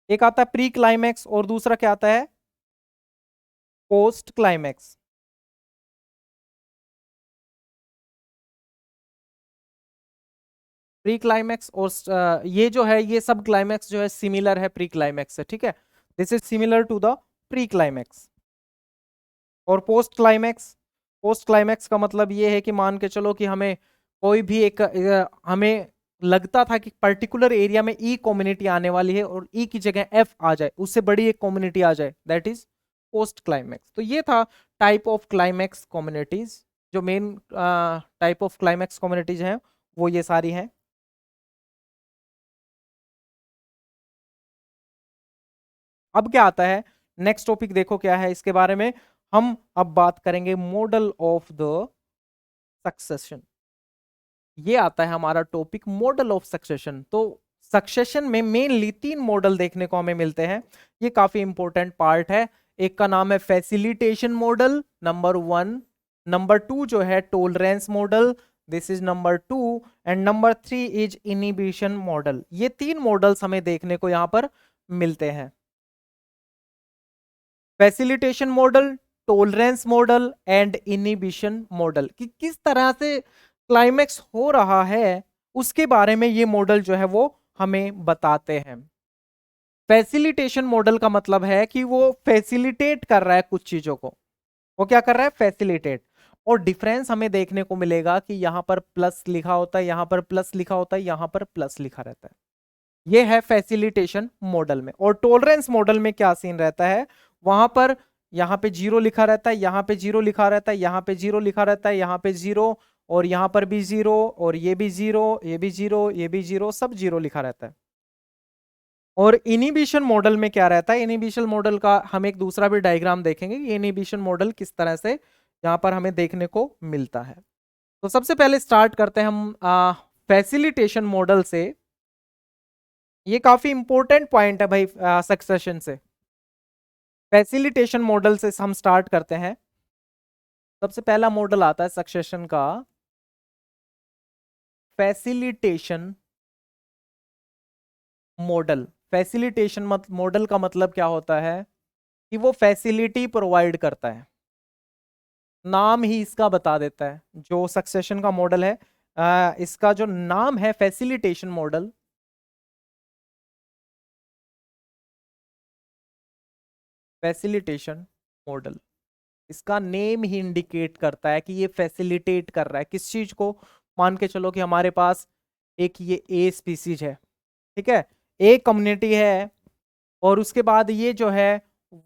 एक आता है प्री क्लाइमैक्स और दूसरा क्या आता है? Post climax. प्री क्लाइमैक्स और ये जो है, ये सब क्लाइमैक्स जो है सिमिलर है प्री क्लाइमैक्स से, ठीक है। This is similar to the pre climax. और पोस्ट क्लाइमैक्स, पोस्ट क्लाइमैक्स का मतलब ये है कि मान के चलो कि हमें कोई भी एक हमें लगता था कि पर्टिकुलर एरिया में ई कम्युनिटी आने वाली है और ई की जगह एफ आ जाए, उससे बड़ी एक कम्युनिटी आ जाए, दैट इज पोस्ट क्लाइमैक्स। तो ये था टाइप ऑफ क्लाइमैक्स कम्युनिटीज। जो main type of climax communities हैं वो ये सारी हैं। अब क्या आता है नेक्स्ट टॉपिक, देखो क्या है इसके बारे में। हम अब बात करेंगे मॉडल ऑफ द सक्सेशन। ये आता है हमारा टॉपिक मॉडल ऑफ सक्सेशन। तो सक्सेशन में मेनली तीन मॉडल देखने को हमें मिलते हैं, ये काफी इंपॉर्टेंट पार्ट है। एक का नाम है फैसिलिटेशन मॉडल, नंबर 1। नंबर 2 जो है tolerance model, this is number 2। And number 3 is inhibition model. ये तीन मॉडल्स हमें देखने को यहां पर मिलते हैं। Facilitation model, tolerance model and inhibition model, कि किस तरह से क्लाइमैक्स हो रहा है उसके बारे में ये मॉडल जो है वो हमें बताते हैं। फैसिलिटेशन मॉडल का मतलब है कि वो फैसिलिटेट कर रहा है कुछ चीजों को। वो क्या कर रहा है? फैसिलिटेट। और डिफरेंस हमें देखने को मिलेगा कि यहां पर प्लस लिखा होता है, यहां पर प्लस लिखा होता है, यहां पर प्लस लिखा रहता है। ये है फैसिलिटेशन मॉडल में। और टॉलरेंस मॉडल में क्या सीन रहता है? वहां पर यहां पे जीरो लिखा रहता है, यहां पे जीरो लिखा रहता है, यहां पे जीरो लिखा रहता है, यहां पे जीरो, और यहां पर भी जीरो, और ये भी जीरो, ये भी जीरो, ये भी जीरो, सब जीरो लिखा रहता है। और इनिबिशन मॉडल में क्या रहता है? इनिबिशन मॉडल का हम एक दूसरा भी डायग्राम देखेंगे कि इनिबिशन मॉडल किस तरह से यहां पर हमें देखने को मिलता है। तो सबसे पहले स्टार्ट करते हैं हम फैसिलिटेशन मॉडल से। ये काफी इंपॉर्टेंट पॉइंट है भाई सक्सेशन से। फैसिलिटेशन मॉडल से हम स्टार्ट करते हैं। सबसे पहला मॉडल आता है सक्सेशन का फैसिलिटेशन मॉडल। फैसिलिटेशन मॉडल का मतलब क्या होता है? कि वो फैसिलिटी प्रोवाइड करता है। नाम ही इसका बता देता है। जो सक्सेशन का मॉडल है, इसका जो नाम है फैसिलिटेशन मॉडल, फैसिलिटेशन मॉडल, इसका नेम ही इंडिकेट करता है कि ये फैसिलिटेट कर रहा है किस चीज को। मान के चलो कि हमारे पास एक ये ए स्पीसीज है, ठीक है, ए कम्युनिटी है, और उसके बाद ये जो है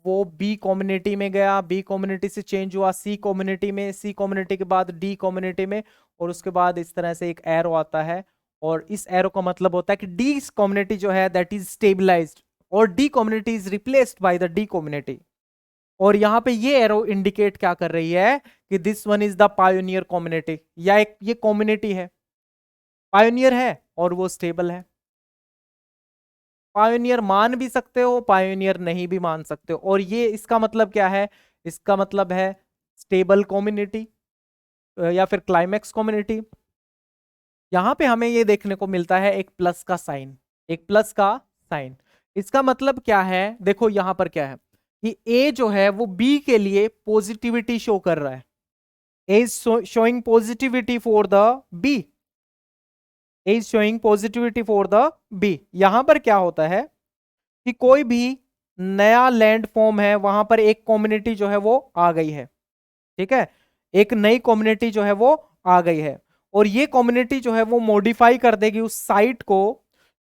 वो बी कम्युनिटी में गया, बी कम्युनिटी से चेंज हुआ सी कम्युनिटी में, सी कम्युनिटी के बाद डी कम्युनिटी में, और उसके बाद इस तरह से एक एरो आता है। और इस एरो का मतलब होता है कि डी कम्युनिटी जो है दैट इज स्टेबलाइज्ड, और D community is replaced by the D community. और यहां पे ये एरो इंडिकेट क्या कर रही है? कि this one is the pioneer community, या एक ये कम्युनिटी है, पायोनियर है और वो स्टेबल है। पायोनियर मान भी सकते हो, पायोनियर नहीं भी मान सकते हो। और ये इसका मतलब क्या है? इसका मतलब है स्टेबल कम्युनिटी या फिर क्लाइमैक्स कम्युनिटी। यहां पे हमें ये देखने को मिलता है एक प्लस का साइन, एक प्लस का साइन। इसका मतलब क्या है? देखो यहां पर क्या है कि ए जो है वो बी के लिए पॉजिटिविटी शो कर रहा है। is showing positivity for the B, is showing positivity for the B। यहां पर क्या होता है कि कोई भी नया लैंड फॉर्म है वहां पर एक कम्युनिटी जो है वो आ गई है, ठीक है, एक नई कम्युनिटी जो है वो आ गई है, और ये कम्युनिटी जो है वो मॉडिफाई कर देगी उस साइट को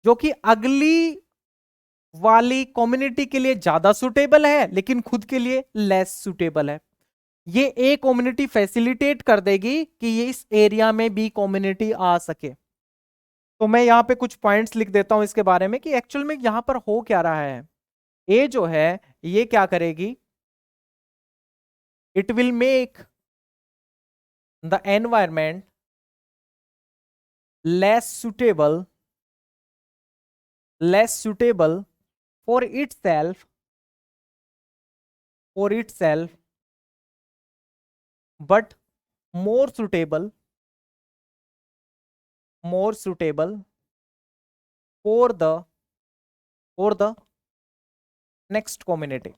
जो कि अगली वाली कम्युनिटी के लिए ज्यादा सुटेबल है लेकिन खुद के लिए लेस सुटेबल है। ये ए कम्युनिटी फैसिलिटेट कर देगी कि ये इस एरिया में बी कम्युनिटी आ सके। तो मैं यहां पे कुछ पॉइंट्स लिख देता हूं इसके बारे में कि एक्चुअल में यहां पर हो क्या रहा है। ए जो है ये क्या करेगी, it will make the environment less suitable for itself but more suitable for the next community,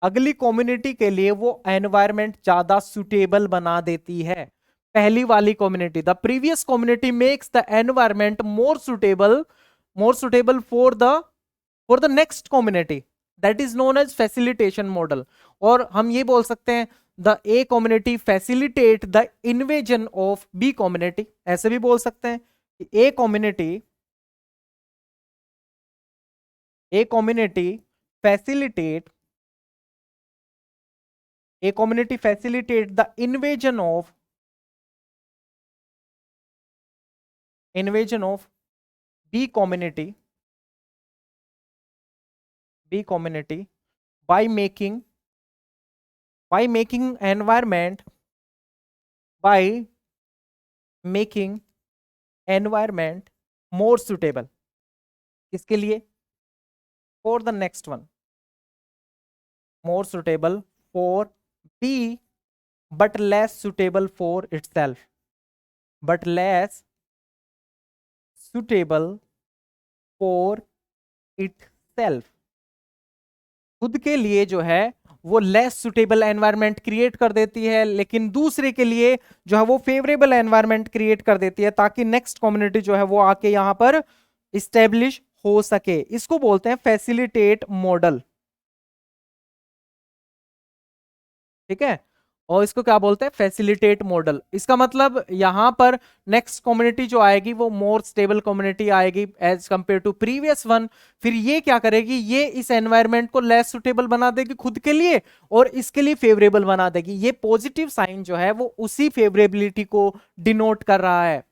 अगली कम्युनिटी के लिए वो एनवायरमेंट ज्यादा सुटेबल बना देती है। पहली वाली community, the previous community makes the environment more suitable for the next community, that is known as facilitation model. और हम ये बोल सकते हैं the A community facilitate the invasion of B community, ऐसे भी बोल सकते हैं कि A community facilitate the invasion of B community by making environment more suitable, इसके लिए for the next one, more suitable for B but less suitable for itself, खुद के लिए जो है वो लेस सुटेबल एनवायरनमेंट क्रिएट कर देती है लेकिन दूसरे के लिए जो है वो फेवरेबल एनवायरनमेंट क्रिएट कर देती है ताकि नेक्स्ट कम्युनिटी जो है वो आके यहां पर इस्टेब्लिश हो सके। इसको बोलते हैं फैसिलिटेट मॉडल, ठीक है, और इसको क्या बोलते हैं फैसिलिटेट मॉडल। इसका मतलब यहां पर नेक्स्ट कम्युनिटी जो आएगी वो मोर स्टेबल कम्युनिटी आएगी as compare to previous one. फिर ये क्या करेगी, ये इस एनवायरनमेंट को लेस सुटेबल बना देगी खुद के लिए और इसके लिए फेवरेबल बना देगी। ये पॉजिटिव साइन जो है वो उसी फेवरेबिलिटी को डिनोट कर रहा है।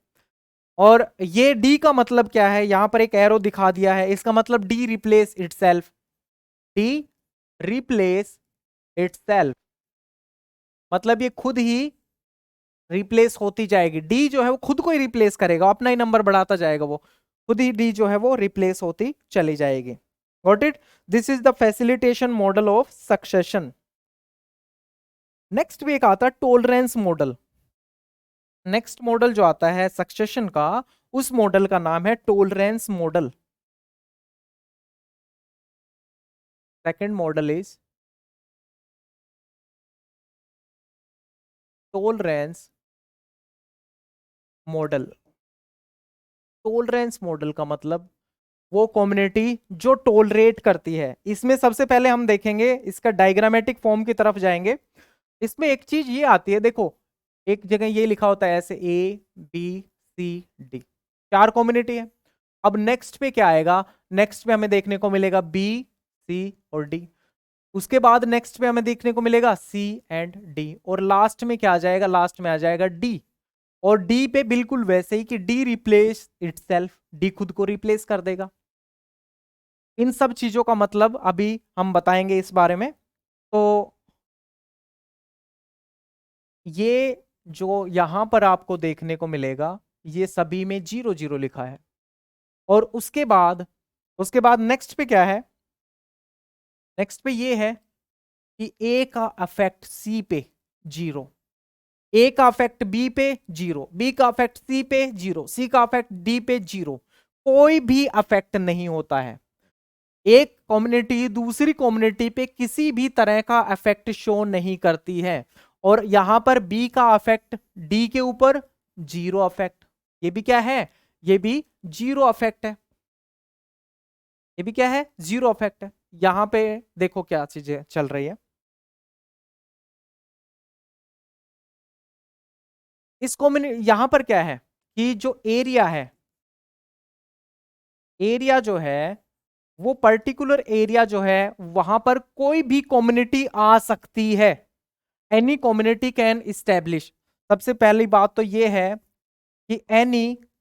और ये डी का मतलब क्या है, यहां पर एक एरो दिखा दिया है, इसका मतलब डी रिप्लेस इटसेल्फ, मतलब ये खुद ही रिप्लेस होती जाएगी। डी जो है वो खुद को ही रिप्लेस करेगा, अपना ही नंबर बढ़ाता जाएगा, वो खुद ही डी जो है वो रिप्लेस होती चली जाएगी। Got it? This is the facilitation model of succession. Next भी एक आता है टॉलरेंस मॉडल। नेक्स्ट मॉडल जो आता है सक्सेशन का, उस मॉडल का नाम है tolerance model. Second model is tolerance model. Tolerance model का मतलब वो कम्युनिटी जो टॉलरेट करती है। इसमें सबसे पहले हम देखेंगे, इसका डायग्रामेटिक फॉर्म की तरफ जाएंगे। इसमें एक चीज ये आती है, देखो एक जगह ये लिखा होता है ऐसे A B C D, 4 community है। अब नेक्स्ट पे क्या आएगा, नेक्स्ट पे हमें देखने को मिलेगा बी सी और डी, उसके बाद नेक्स्ट पे हमें देखने को मिलेगा सी एंड डी, और लास्ट में क्या आ जाएगा, लास्ट में आ जाएगा डी। और डी पे बिल्कुल वैसे ही कि डी रिप्लेस इटसेल्फ, डी खुद को रिप्लेस कर देगा। इन सब चीजों का मतलब अभी हम बताएंगे इस बारे में। तो ये जो यहां पर आपको देखने को मिलेगा ये सभी में 0 0 लिखा है। और उसके बाद नेक्स्ट पे क्या है, नेक्स्ट पे ये है कि ए का अफेक्ट सी पे 0, ए का अफेक्ट बी पे 0, बी का अफेक्ट सी पे 0, सी का अफेक्ट डी पे 0, कोई भी अफेक्ट नहीं होता है। एक कम्युनिटी दूसरी कम्युनिटी पे किसी भी तरह का इफेक्ट शो नहीं करती है, और यहां पर बी का इफेक्ट डी के ऊपर जीरो इफेक्ट। ये भी क्या है, ये भी जीरो इफेक्ट है, ये भी क्या है, जीरो इफेक्ट है। यहां पे देखो क्या चीजें चल रही है। इस कम्युनिटी यहां पर क्या है कि जो एरिया है, एरिया जो है वो पर्टिकुलर एरिया जो है वहां पर कोई भी कम्युनिटी आ सकती है, एनी कम्युनिटी कैन इस्टेब्लिश। सबसे पहली बात तो ये है कि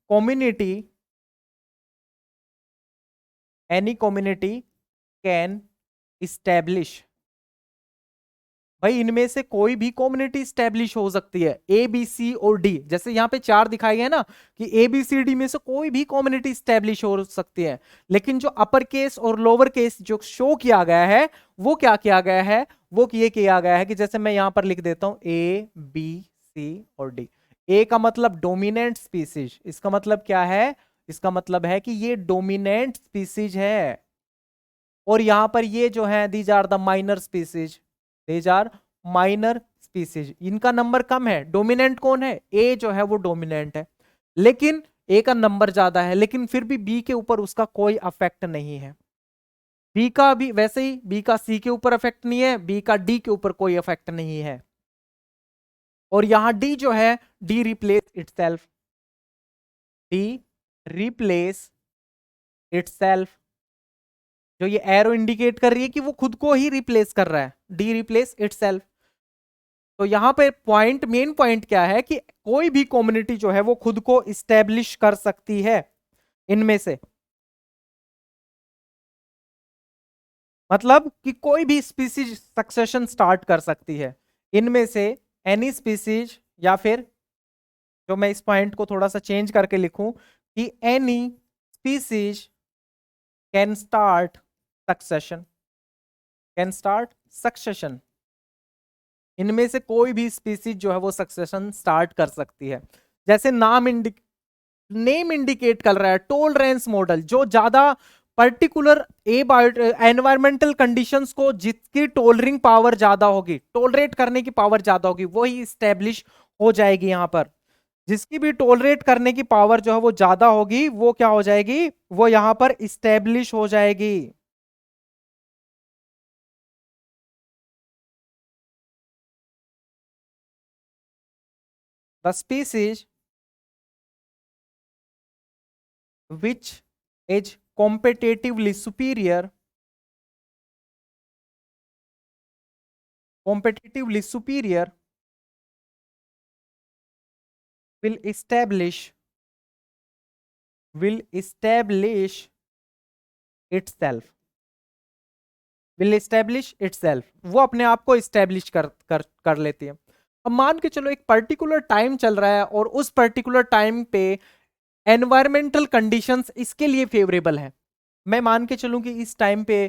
community any community can establish. भाई इनमें से कोई भी कम्युनिटी स्टैब्लिश हो सकती है, ए बी सी और डी, जैसे यहां पे चार दिखाई है ना कि ए बी सी डी में से कोई भी कम्युनिटी स्टैब्लिश हो सकती है। लेकिन जो अपर केस और लोअर केस जो शो किया गया है वो क्या किया गया है, वो ये किया गया है कि जैसे मैं यहां पर लिख देता हूं ए बी सी और डी। ए का मतलब डोमिनेंट स्पीसीज, इसका मतलब क्या है, इसका मतलब है कि ये डोमिनेंट स्पीसीज है। और यहां पर ये जो है these are the minor species, these are minor species, इनका नंबर कम है। डोमिनेंट कौन है, ए जो है वो डोमिनेंट है, लेकिन ए का नंबर ज्यादा है, लेकिन फिर भी बी के ऊपर उसका कोई अफेक्ट नहीं है। बी का भी वैसे ही, बी का सी के ऊपर अफेक्ट नहीं है, बी का डी के ऊपर कोई अफेक्ट नहीं है। और यहां डी जो है, D replace itself, D replace itself. जो ये एरो इंडिकेट कर रही है कि वो खुद को ही रिप्लेस कर रहा है, डी रिप्लेस इटसेल्फ। तो यहां पे पॉइंट, मेन पॉइंट क्या है कि कोई भी कम्युनिटी जो है वो खुद को इस्टेब्लिश कर सकती है इनमें से, मतलब कि कोई भी स्पीसीज सक्सेशन स्टार्ट कर सकती है इनमें से एनी स्पीसीज, या फिर जो मैं इस पॉइंट को थोड़ा सा चेंज करके लिखूं कि any species can start succession, can start succession. इनमें से कोई भी स्पीसीज जो है वो सक्सेशन स्टार्ट कर सकती है। जैसे नेम इंडिकेट कर रहा है, टोलरेंस मॉडल, जो ज्यादा पर्टिकुलर एनवायरमेंटल कंडीशंस को जिसकी टोलरिंग पावर ज्यादा होगी, टोलरेट करने की पावर ज्यादा होगी, वही स्टेब्लिश हो जाएगी। यहां पर जिसकी भी टोलरेट करने की पावर जो है वो ज्यादा होगी, वो क्या हो जाएगी, वो यहां पर स्टेब्लिश हो जाएगी। The species which is competitively superior, competitively superior will establish, will establish itself, will establish itself, वो अपने आप को establish कर लेती है। अब मान के चलो एक पर्टिकुलर टाइम चल रहा है और उस पर्टिकुलर टाइम पे एनवायरमेंटल कंडीशंस इसके लिए फेवरेबल है। मैं मान के चलूं कि इस टाइम पे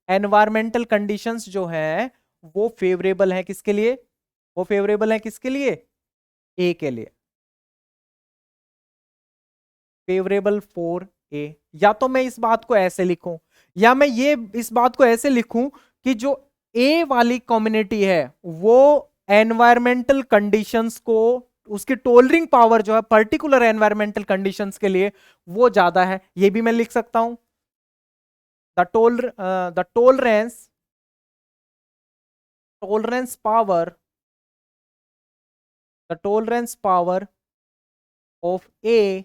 एनवायरमेंटल कंडीशंस जो है वो फेवरेबल है किसके लिए, वो फेवरेबल है किसके लिए, ए के लिए, फेवरेबल फॉर ए। या तो मैं इस बात को ऐसे लिखूं, या मैं ये इस बात को ऐसे लिखूं कि जो ए वाली कम्युनिटी है वो एनवायरमेंटल कंडीशंस को, उसकी टोलरिंग पावर जो है पर्टिकुलर एनवायरमेंटल कंडीशंस के लिए वो ज्यादा है। ये भी मैं लिख सकता हूं, the tolerance power, the tolerance power of A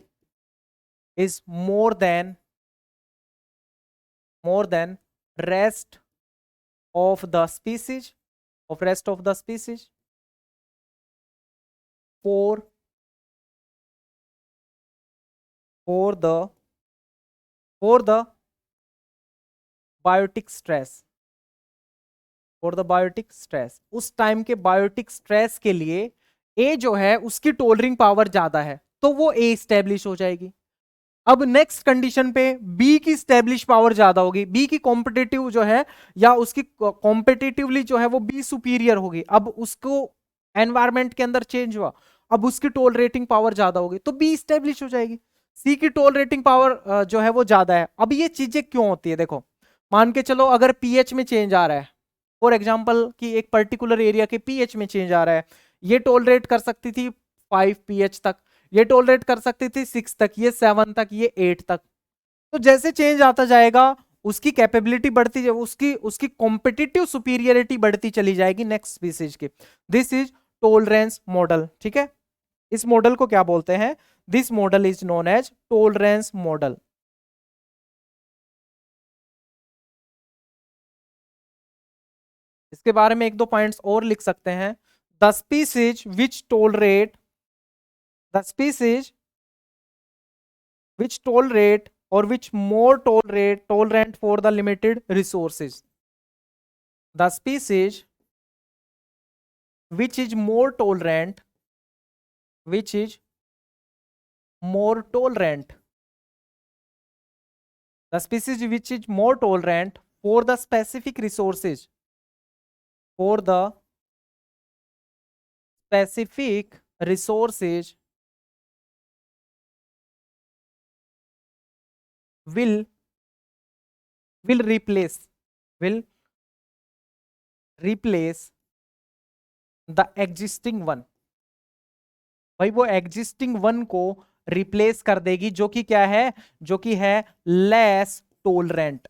is more than rest of the species, of rest of the species for the biotic stress, for the biotic stress. उस टाइम के बायोटिक स्ट्रेस के लिए ए जो है उसकी टोलरिंग power ज्यादा है, तो वो ए स्टेब्लिश हो जाएगी। अब नेक्स्ट कंडीशन पे बी की स्टेब्लिश पावर ज्यादा होगी, बी की कॉम्पिटेटिव जो है या उसकी कॉम्पिटेटिवली जो है वो बी सुपीरियर होगी। अब उसको एनवायरमेंट के अंदर चेंज हुआ, अब उसकी टोल रेटिंग पावर ज्यादा होगी, तो बी स्टेब्लिश हो जाएगी। सी की टोल रेटिंग पावर जो है वो ज्यादा है। अब ये चीजें क्यों होती है देखो, मान के चलो अगर पीएच में चेंज आ रहा है, फॉर एग्जांपल कि एक पर्टिकुलर एरिया के पीएच में चेंज आ रहा है, ये टॉलरेट कर सकती थी 5 पीएच तक, ये टॉलरेट कर सकती थी 6 तक, ये 7 तक, ये 8 तक। तो जैसे चेंज आता जाएगा उसकी कैपेबिलिटी बढ़ती जाए, उसकी उसकी कॉम्पिटिटिव सुपीरियरिटी बढ़ती चली जाएगी नेक्स्ट स्पीसीज की। This is tolerance model. ठीक है, इस मॉडल को क्या बोलते हैं? This model is known as tolerance model. इसके बारे में एक दो पॉइंट्स और लिख सकते हैं। The species which tolerate, the species which tolerate or which more tolerant for the limited resources, the species which is more tolerant, which is more tolerant, the species which is more tolerant for the specific resources, for the specific resources will replace, will replace the existing one। भाई वो existing one को replace कर देगी, जो कि क्या है? जो कि है लेस टोलरेंट,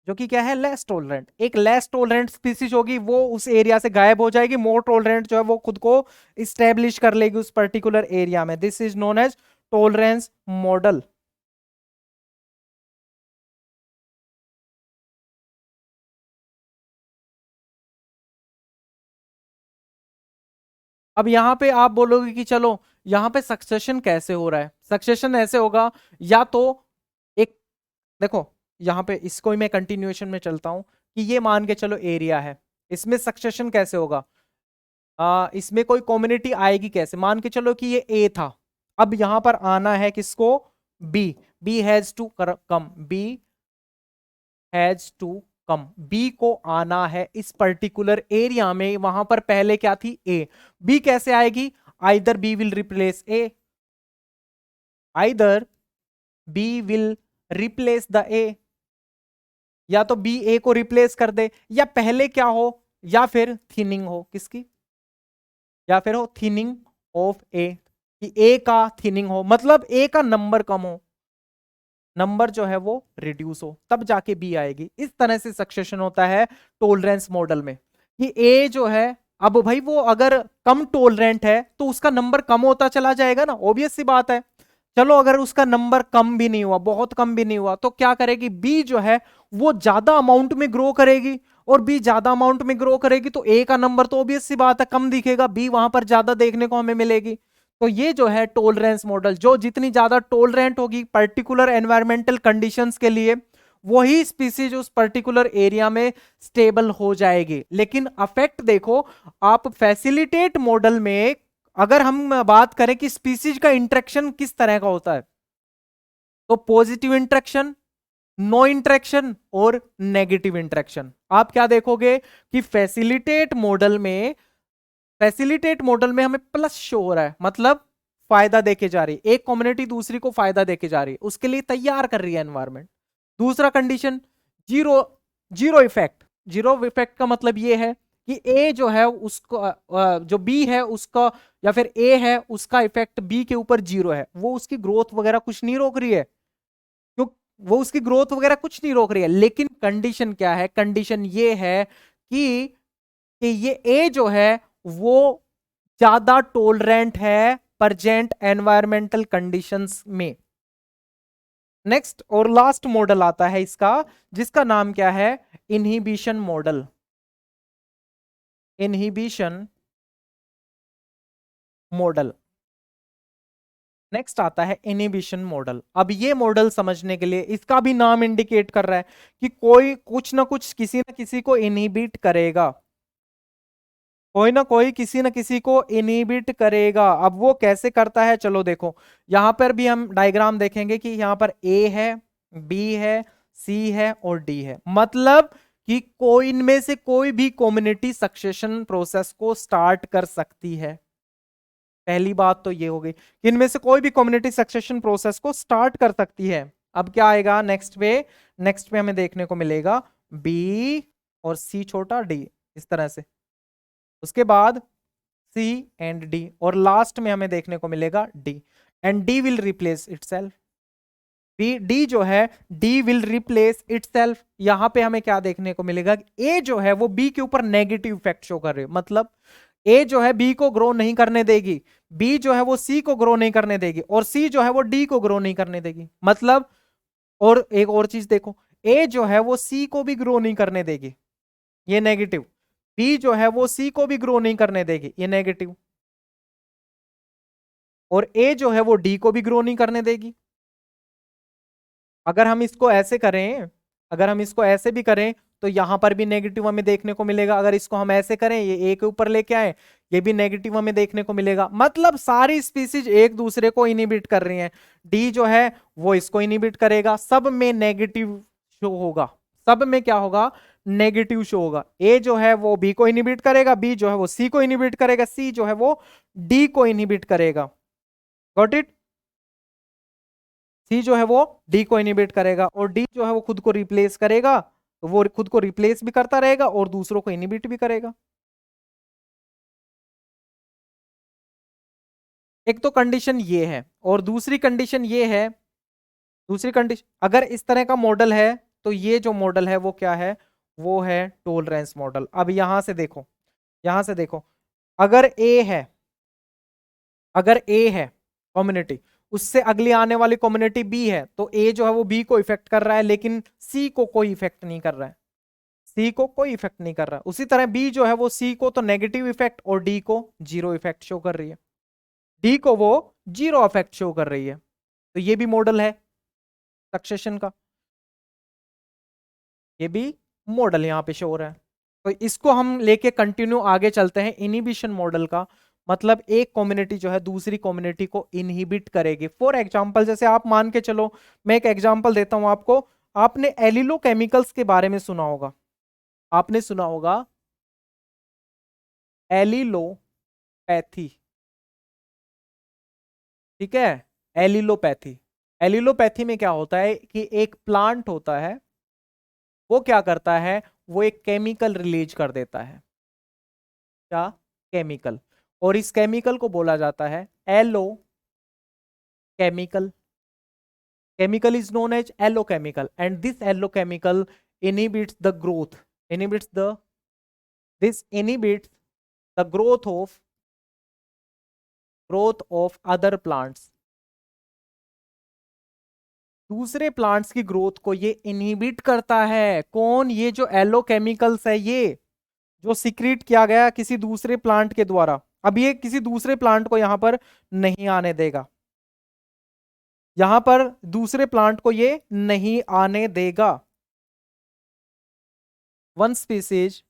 जो कि क्या है? Less tolerant. एक लेस टोलरेंट स्पीसीज होगी वो उस एरिया से गायब हो जाएगी, मोर टोलरेंट जो है वो खुद को इस्टेब्लिश कर लेगी उस पर्टिकुलर एरिया में। This is known as tolerance model. अब यहां पे आप बोलोगे कि चलो यहां पे सक्सेशन कैसे हो रहा है? सक्सेशन ऐसे होगा, या तो एक, देखो यहां पे इसको ही मैं कंटिन्यूएशन में चलता हूं कि ये मान के चलो एरिया है, इसमें सक्सेशन कैसे होगा? इसमें कोई कम्युनिटी आएगी कैसे? मान के चलो कि ये ए था, अब यहां पर आना है किसको? B. B has to come, B has to come, B को आना है इस पर्टिकुलर एरिया में। वहां पर पहले क्या थी? ए। बी कैसे आएगी? Either B will replace A, either B will replace the A, या तो बी ए को रिप्लेस कर दे, या पहले क्या हो, या फिर थिनिंग हो किसकी, या फिर हो थिनिंग ऑफ ए, कि ए का थिनिंग हो, मतलब ए का नंबर कम हो, नंबर जो है वो रिड्यूस हो, तब जाके बी आएगी। इस तरह से सक्सेशन होता है टोलरेंस मॉडल में, कि ए जो है, अब भाई वो अगर कम टोलरेंट है तो उसका नंबर कम होता चला जाएगा ना, ऑब्वियस सी बात है। चलो अगर उसका नंबर कम भी नहीं हुआ, बहुत कम भी नहीं हुआ, तो क्या करेगी? बी जो है वो ज्यादा अमाउंट में ग्रो करेगी, और बी ज्यादा अमाउंट में ग्रो करेगी तो ए का नंबर तो ऑब्वियस सी बात है कम दिखेगा, बी वहां पर ज्यादा देखने को हमें मिलेगी। तो ये जो है टोलरेंस मॉडल, जो जितनी ज्यादा टोलरेंट होगी पर्टिकुलर एनवायरमेंटल कंडीशंस के लिए, वही स्पीसीज उस पर्टिकुलर एरिया में स्टेबल हो जाएगी। लेकिन अफेक्ट देखो, आप फैसिलिटेट मॉडल में अगर हम बात करें कि स्पीसीज का इंटरेक्शन किस तरह का होता है, तो पॉजिटिव इंटरेक्शन, नो इंटरेक्शन और नेगेटिव इंटरेक्शन। आप क्या देखोगे कि फैसिलिटेट मॉडल में, फैसिलिटेट मॉडल में हमें प्लस शो हो रहा है, मतलब फायदा देके जा रही है, एक कम्युनिटी दूसरी को फायदा देके जा रही है, उसके लिए तैयार कर रही है एनवायरमेंट। दूसरा condition zero, zero effect. Zero effect का मतलब ये है कि ए जो है उसको, जो बी है उसका, या फिर ए है उसका इफेक्ट बी के ऊपर जीरो है, वो उसकी ग्रोथ वगैरह कुछ नहीं रोक रही है, क्यों? वो उसकी ग्रोथ वगैरह कुछ नहीं रोक रही है। लेकिन कंडीशन क्या है? कंडीशन ये है कि ये ए जो है वो ज्यादा टोलरेंट है प्रेजेंट एनवायरमेंटल कंडीशंस में। नेक्स्ट और लास्ट मॉडल आता है इसका, जिसका नाम क्या है? Inhibition model. Inhibition model. Next आता है इनहिबिशन मॉडल। अब ये मॉडल समझने के लिए, इसका भी नाम इंडिकेट कर रहा है कि कोई कुछ ना कुछ, किसी ना किसी को इनहिबिट करेगा, कोई ना कोई किसी ना किसी को इनहिबिट करेगा। अब वो कैसे करता है? चलो देखो, यहां पर भी हम डायग्राम देखेंगे कि यहां पर ए है, बी है, सी है और डी है, मतलब कि कोई इनमें से कोई भी कम्युनिटी सक्सेशन प्रोसेस को स्टार्ट कर सकती है। पहली बात तो ये हो गई कि इनमें से कोई भी कम्युनिटी सक्सेशन प्रोसेस को स्टार्ट कर सकती है। अब क्या आएगा नेक्स्ट पे? नेक्स्ट पे हमें देखने को मिलेगा बी और सी छोटा डी, इस तरह से। उसके बाद सी एंड डी, और लास्ट में हमें देखने को मिलेगा D, and D will replace itself. B D जो है डी विल रिप्लेस इटसेल्फ। यहां पे हमें क्या देखने को मिलेगा, ए जो है वो बी के ऊपर नेगेटिव इफेक्ट शो कर रही है। मतलब ए जो है बी को ग्रो नहीं करने देगी, बी जो है वो सी को ग्रो नहीं करने देगी, और सी जो है वो डी को ग्रो नहीं करने देगी। मतलब, और एक और चीज देखो, ए जो है वो सी को भी ग्रो नहीं करने देगी, ये नेगेटिव। बी जो है वो सी को भी ग्रो नहीं करने देगी, ये नेगेटिव। और ए जो है वो डी को भी ग्रो नहीं करने देगी। अगर हम इसको ऐसे करें, अगर हम इसको ऐसे भी करें तो यहां पर भी नेगेटिव हमें देखने को मिलेगा। अगर इसको हम ऐसे करें, ये ए के ऊपर लेके आए, ये भी नेगेटिव हमें देखने को मिलेगा। मतलब सारी स्पीसीज एक दूसरे को इनिबिट कर रही हैं। डी जो है वो इसको इनिबिट करेगा, सब में नेगेटिव शो होगा, सब में क्या होगा, नेगेटिव शो होगा। ए जो है वो बी को इनिबिट करेगा, बी जो है वो सी को इनिबिट करेगा, सी जो है वो डी को इनिबिट करेगा। Got it. सी जो है वो डी को इनिबिट करेगा, और डी जो है वो खुद को रिप्लेस करेगा, तो वो खुद को रिप्लेस भी करता रहेगा और दूसरों को इनिबिट भी करेगा। एक तो कंडीशन ये है, और दूसरी कंडीशन ये है, दूसरी कंडीशन अगर इस तरह का मॉडल है तो ये जो मॉडल है वो क्या है, वो है टोलरेंस मॉडल। अब यहां से देखो, यहां से देखो, अगर ए है, अगर ए है कम्युनिटी, उससे अगली आने वाली कम्युनिटी बी है, तो ए जो है वो बी को इफेक्ट कर रहा है, लेकिन सी को कोई इफेक्ट नहीं कर रहा है, सी को कोई इफेक्ट नहीं कर रहा है। उसी तरह बी जो है वो सी को तो नेगेटिव इफेक्ट और डी को जीरो इफेक्ट शो कर रही है, डी को वो जीरो इफेक्ट शो कर रही है। तो ये भी मॉडल है सक्सेशन का, ये भी मॉडल यहां पे शो हो रहा है। तो इसको हम लेके कंटिन्यू आगे चलते हैं इनहिबिशन मॉडल का। मतलब एक कम्युनिटी जो है दूसरी कम्युनिटी को इनहिबिट करेगी। फॉर एग्जांपल, जैसे आप मान के चलो, मैं एक एग्जांपल देता हूं आपको। आपने एलिलो केमिकल्स के बारे में सुना होगा, आपने सुना होगा एलिलोपैथी, ठीक है। एलिलोपैथी, एलिलोपैथी में क्या होता है कि एक प्लांट होता है, वो क्या करता है, वो एक केमिकल रिलीज कर देता है। क्या? केमिकल। और इस केमिकल को बोला जाता है allo chemical. Chemical is known as allochemical, and this allochemical inhibits the growth, inhibits the this inhibits the growth of other plants। दूसरे प्लांट्स की ग्रोथ को ये इनहिबिट करता है। कौन? ये जो एलोकेमिकल्स है, ये जो सिक्रीट किया गया किसी दूसरे प्लांट के द्वारा, अब ये किसी दूसरे प्लांट को यहां पर नहीं आने देगा, यहां पर दूसरे प्लांट को ये नहीं आने देगा। One species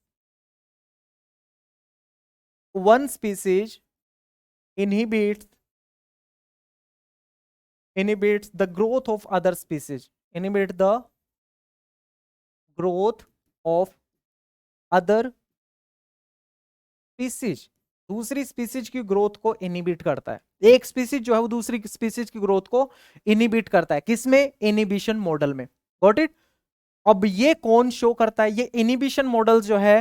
inhibits the growth of other species, inhibit the growth of other species। दूसरी स्पीसीज की ग्रोथ को इनिबिट करता है। एक स्पीसीज जो है वो दूसरी स्पीसीज की ग्रोथ को इनिबिट करता है, किसमें? इनिबिशन मॉडल में। Got it. अब ये कौन शो करता है? ये इनिबिशन मॉडल जो है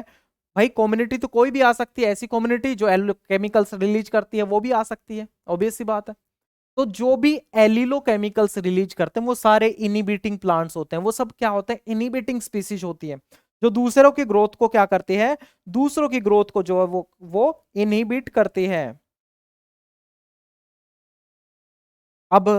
भाई, कम्युनिटी तो कोई भी आ सकती है, ऐसी कम्युनिटी जो केमिकल्स रिलीज करती है वो भी आ सकती है, ऑब्वियस सी बात है। तो जो भी एलिलो केमिकल्स रिलीज करते हैं वो सारे इनिबिटिंग प्लांट्स होते हैं, वो सब क्या होते हैं? इनिबिटिंग स्पीसीज होती है, जो दूसरों की ग्रोथ को क्या करती है? दूसरों की ग्रोथ को जो है वो इनहिबिट करती है। अब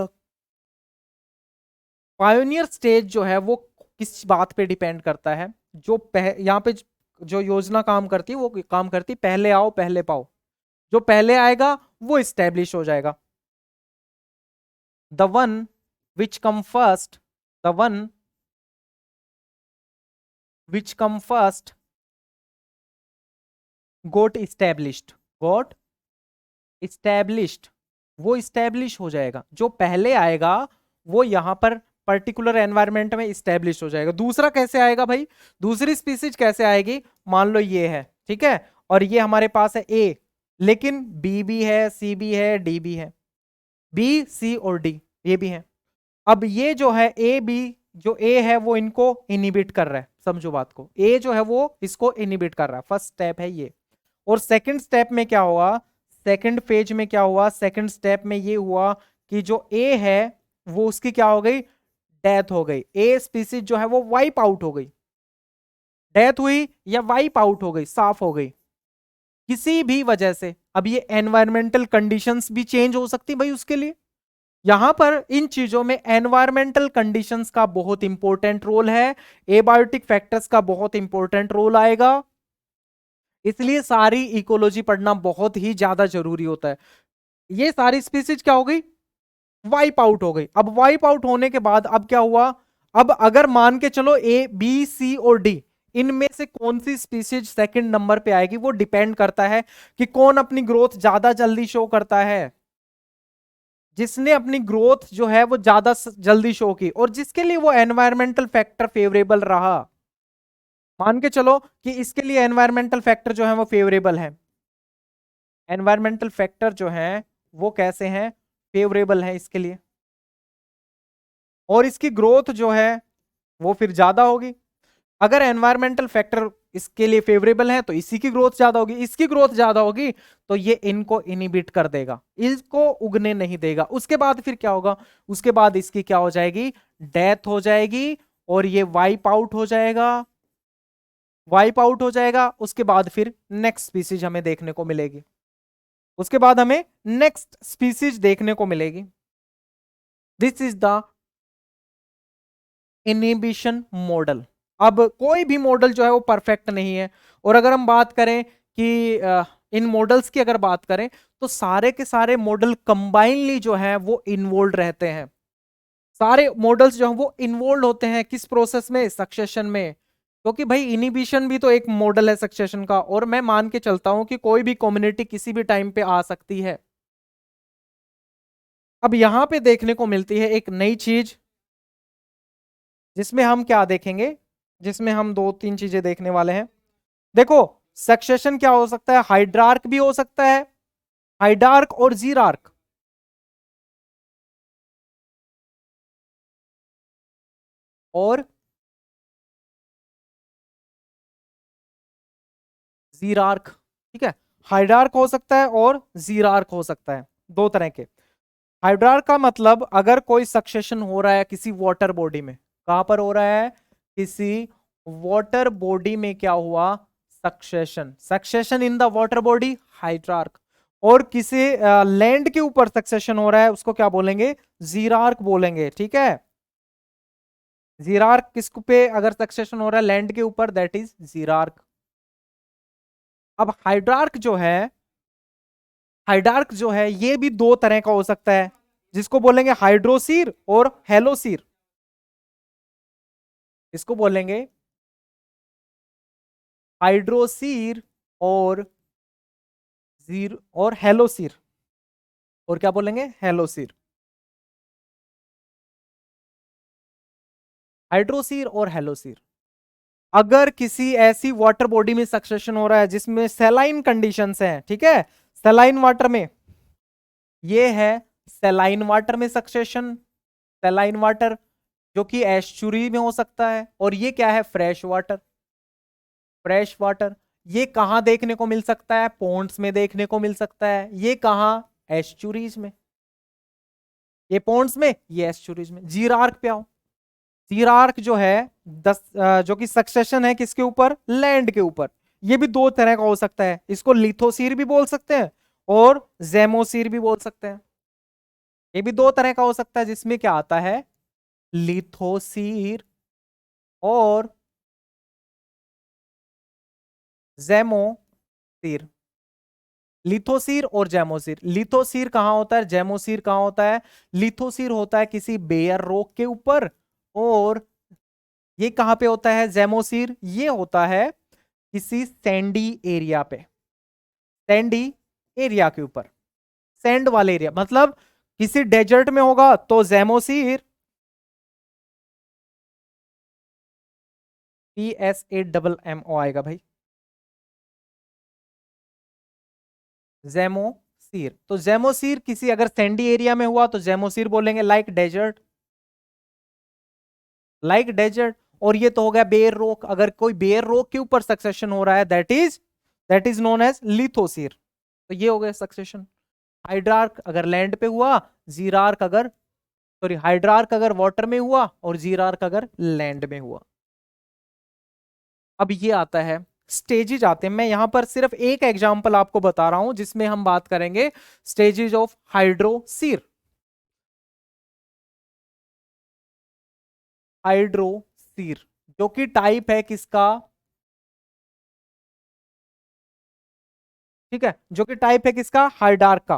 पायोनियर स्टेज जो है वो किस बात पे डिपेंड करता है? जो यहाँ पे जो योजना काम करती है वो काम करती है पहले आओ पहले पाओ। जो पहले आएगा वो इस्टेब्लिश हो जाएगा। The one which come first, the one which come first got established, got established, वो इस्टेब्लिश हो जाएगा। जो पहले आएगा वो यहां पर पर्टिकुलर एनवायरमेंट में इस्टेब्लिश हो जाएगा। दूसरा कैसे आएगा भाई? दूसरी स्पीसीज कैसे आएगी? मान लो ये है, ठीक है, और ये हमारे पास है ए, लेकिन बी भी है, सी भी है, डी भी है, बी सी और डी ये भी है। अब ये जो है ए बी जो ए है वो इनको इनिबिट कर रहा है, समझो बात को, ए जो है वो इसको इनिबिट कर रहा है, फर्स्ट स्टेप है ये। और सेकंड स्टेप में क्या हुआ, सेकंड फेज में क्या हुआ, सेकंड स्टेप में ये हुआ कि जो ए है वो उसकी क्या हो गई, डेथ हो गई, ए स्पीसीज जो है वो वाइप आउट हो गई, डेथ हुई या वाइप आउट हो गई, साफ हो गई किसी भी वजह से। अब ये एनवायरमेंटल कंडीशंस भी चेंज हो सकती भाई उसके लिए, यहां पर इन चीजों में एनवायरमेंटल कंडीशंस का बहुत इंपॉर्टेंट रोल है, एबायोटिक फैक्टर्स का बहुत इंपॉर्टेंट रोल आएगा, इसलिए सारी इकोलॉजी पढ़ना बहुत ही ज्यादा जरूरी होता है। ये सारी स्पीसीज क्या हो गई, वाइप आउट हो गई। अब वाइप आउट होने के बाद अब क्या हुआ, अब अगर मान के चलो ए बी सी और डी इनमें से कौन सी स्पीसीज सेकंड नंबर पे आएगी, वो डिपेंड करता है कि कौन अपनी ग्रोथ ज्यादा जल्दी शो करता है। जिसने अपनी ग्रोथ जो है वो ज्यादा जल्दी शो की और जिसके लिए वो एनवायरमेंटल फैक्टर फेवरेबल रहा, मान के चलो कि इसके लिए एनवायरमेंटल फैक्टर जो है वो फेवरेबल है, एनवायरमेंटल फैक्टर जो है वो कैसे हैं, फेवरेबल है इसके लिए, और इसकी ग्रोथ जो है वो फिर ज्यादा होगी। अगर एनवायरमेंटल फैक्टर इसके लिए फेवरेबल है तो इसी की ग्रोथ ज्यादा होगी, इसकी ग्रोथ ज्यादा होगी तो ये इनको इनिबिट कर देगा, इसको उगने नहीं देगा। उसके बाद फिर क्या होगा, उसके बाद इसकी क्या हो जाएगी, डेथ हो जाएगी और ये वाइप आउट हो जाएगा, वाइप आउट हो जाएगा। उसके बाद फिर नेक्स्ट स्पीसीज हमें देखने को मिलेगी, उसके बाद हमें नेक्स्ट स्पीसीज देखने को मिलेगी। This is the inhibition model. अब कोई भी मॉडल जो है वो परफेक्ट नहीं है, और अगर हम बात करें कि इन मॉडल्स की अगर बात करें तो सारे के सारे मॉडल कंबाइनली जो है वो इन्वॉल्व रहते हैं, सारे मॉडल्स जो है वो इन्वॉल्व होते हैं किस प्रोसेस में, सक्सेशन में, क्योंकि भाई इनिबिशन भी तो एक मॉडल है सक्सेशन का, और मैं मान के चलता हूं कि कोई भी कम्युनिटी किसी भी टाइम पे आ सकती है। अब यहां पे देखने को मिलती है एक नई चीज, जिसमें हम क्या देखेंगे, जिसमें हम दो तीन चीजें देखने वाले हैं। देखो सक्सेशन क्या हो सकता है, हाइड्रार्क भी हो सकता है, हाइडार्क और जीरार्क, और जीरार्क, ठीक है, हाइडार्क हो सकता है और जीरार्क हो सकता है, दो तरह के। हाइड्रार्क का मतलब अगर कोई सक्सेशन हो रहा है किसी वाटर बॉडी में, कहां पर हो रहा है, किसी वाटर बॉडी में क्या हुआ, succession, succession in the water body, hydrarch. और किसी लैंड के ऊपर सक्सेशन हो रहा है उसको क्या बोलेंगे, जीरार्क बोलेंगे, ठीक है। जीरार्क किस पे अगर सक्सेशन हो रहा है लैंड के ऊपर, दैट इज जीरार्क। अब हाइड्रार्क जो है, हाइडार्क जो है ये भी दो तरह का हो सकता है, जिसको बोलेंगे हाइड्रोसीर और हेलोसीर, इसको बोलेंगे हाइड्रोसीर और जीर और हेलोसीर, और क्या बोलेंगे, हेलोसीर, हाइड्रोसीर और हेलोसीर। अगर किसी ऐसी वाटर बॉडी में सक्सेशन हो रहा है जिसमें सेलाइन कंडीशंस हैं, ठीक है, सेलाइन वाटर में, ये है सेलाइन वाटर में सक्सेशन, सेलाइन वाटर जो कि एस्चुरी में हो सकता है, और ये क्या है, फ्रेश वाटर, फ्रेश वाटर। ये कहां देखने को मिल सकता है, पॉन्ड्स में देखने को मिल सकता है, ये कहां, एस्चुरीज में, ये पॉन्ड्स में, ये एस्चुरीज में। जीरार्क पे आओ, जीरार्क जो है जो कि सक्सेशन है किसके ऊपर, लैंड के ऊपर। ये भी दो तरह का हो सकता है, इसको लिथोसीर भी बोल सकते हैं और जेमोसीर भी बोल सकते हैं, ये भी दो तरह का हो सकता है, जिसमें क्या आता है, लिथोसीर और जेमोसीर, लिथोसीर और जेमोसीर। लिथोसीर कहां होता है, जेमोसीर कहां होता है, लिथोसीर होता है किसी बेयर रॉक के ऊपर, और ये कहां पे होता है, जेमोसीर ये होता है किसी सैंडी एरिया पे, सैंडी एरिया के ऊपर, सैंड वाले एरिया, मतलब किसी डेजर्ट में होगा तो जेमोसीर, PSAMMO आएगा भाई, जेमोसीर। तो जेमोसीर किसी अगर सैंडी एरिया में हुआ तो जेमोसीर बोलेंगे, लाइक डेजर्ट, लाइक डेजर्ट। और ये तो हो गया बेयर रॉक, अगर कोई बेयर रॉक के ऊपर सक्सेशन हो रहा है दैट इज नोन एज लिथोसीर। तो ये हो गया सक्सेशन। हाइड्रार्क अगर लैंड पे हुआ, जीरार्क अगर सॉरी हाइड्रार्क अगर वाटर में हुआ, और जीरार्क अगर लैंड में हुआ। अब ये आता है स्टेजेज आते हैं। मैं यहां पर सिर्फ एक एग्जांपल आपको बता रहा हूं जिसमें हम बात करेंगे स्टेजेज ऑफ हाइड्रोसीर। हाइड्रोसीर जो कि टाइप है किसका, ठीक है, जो कि टाइप है किसका, हाइडार्क का।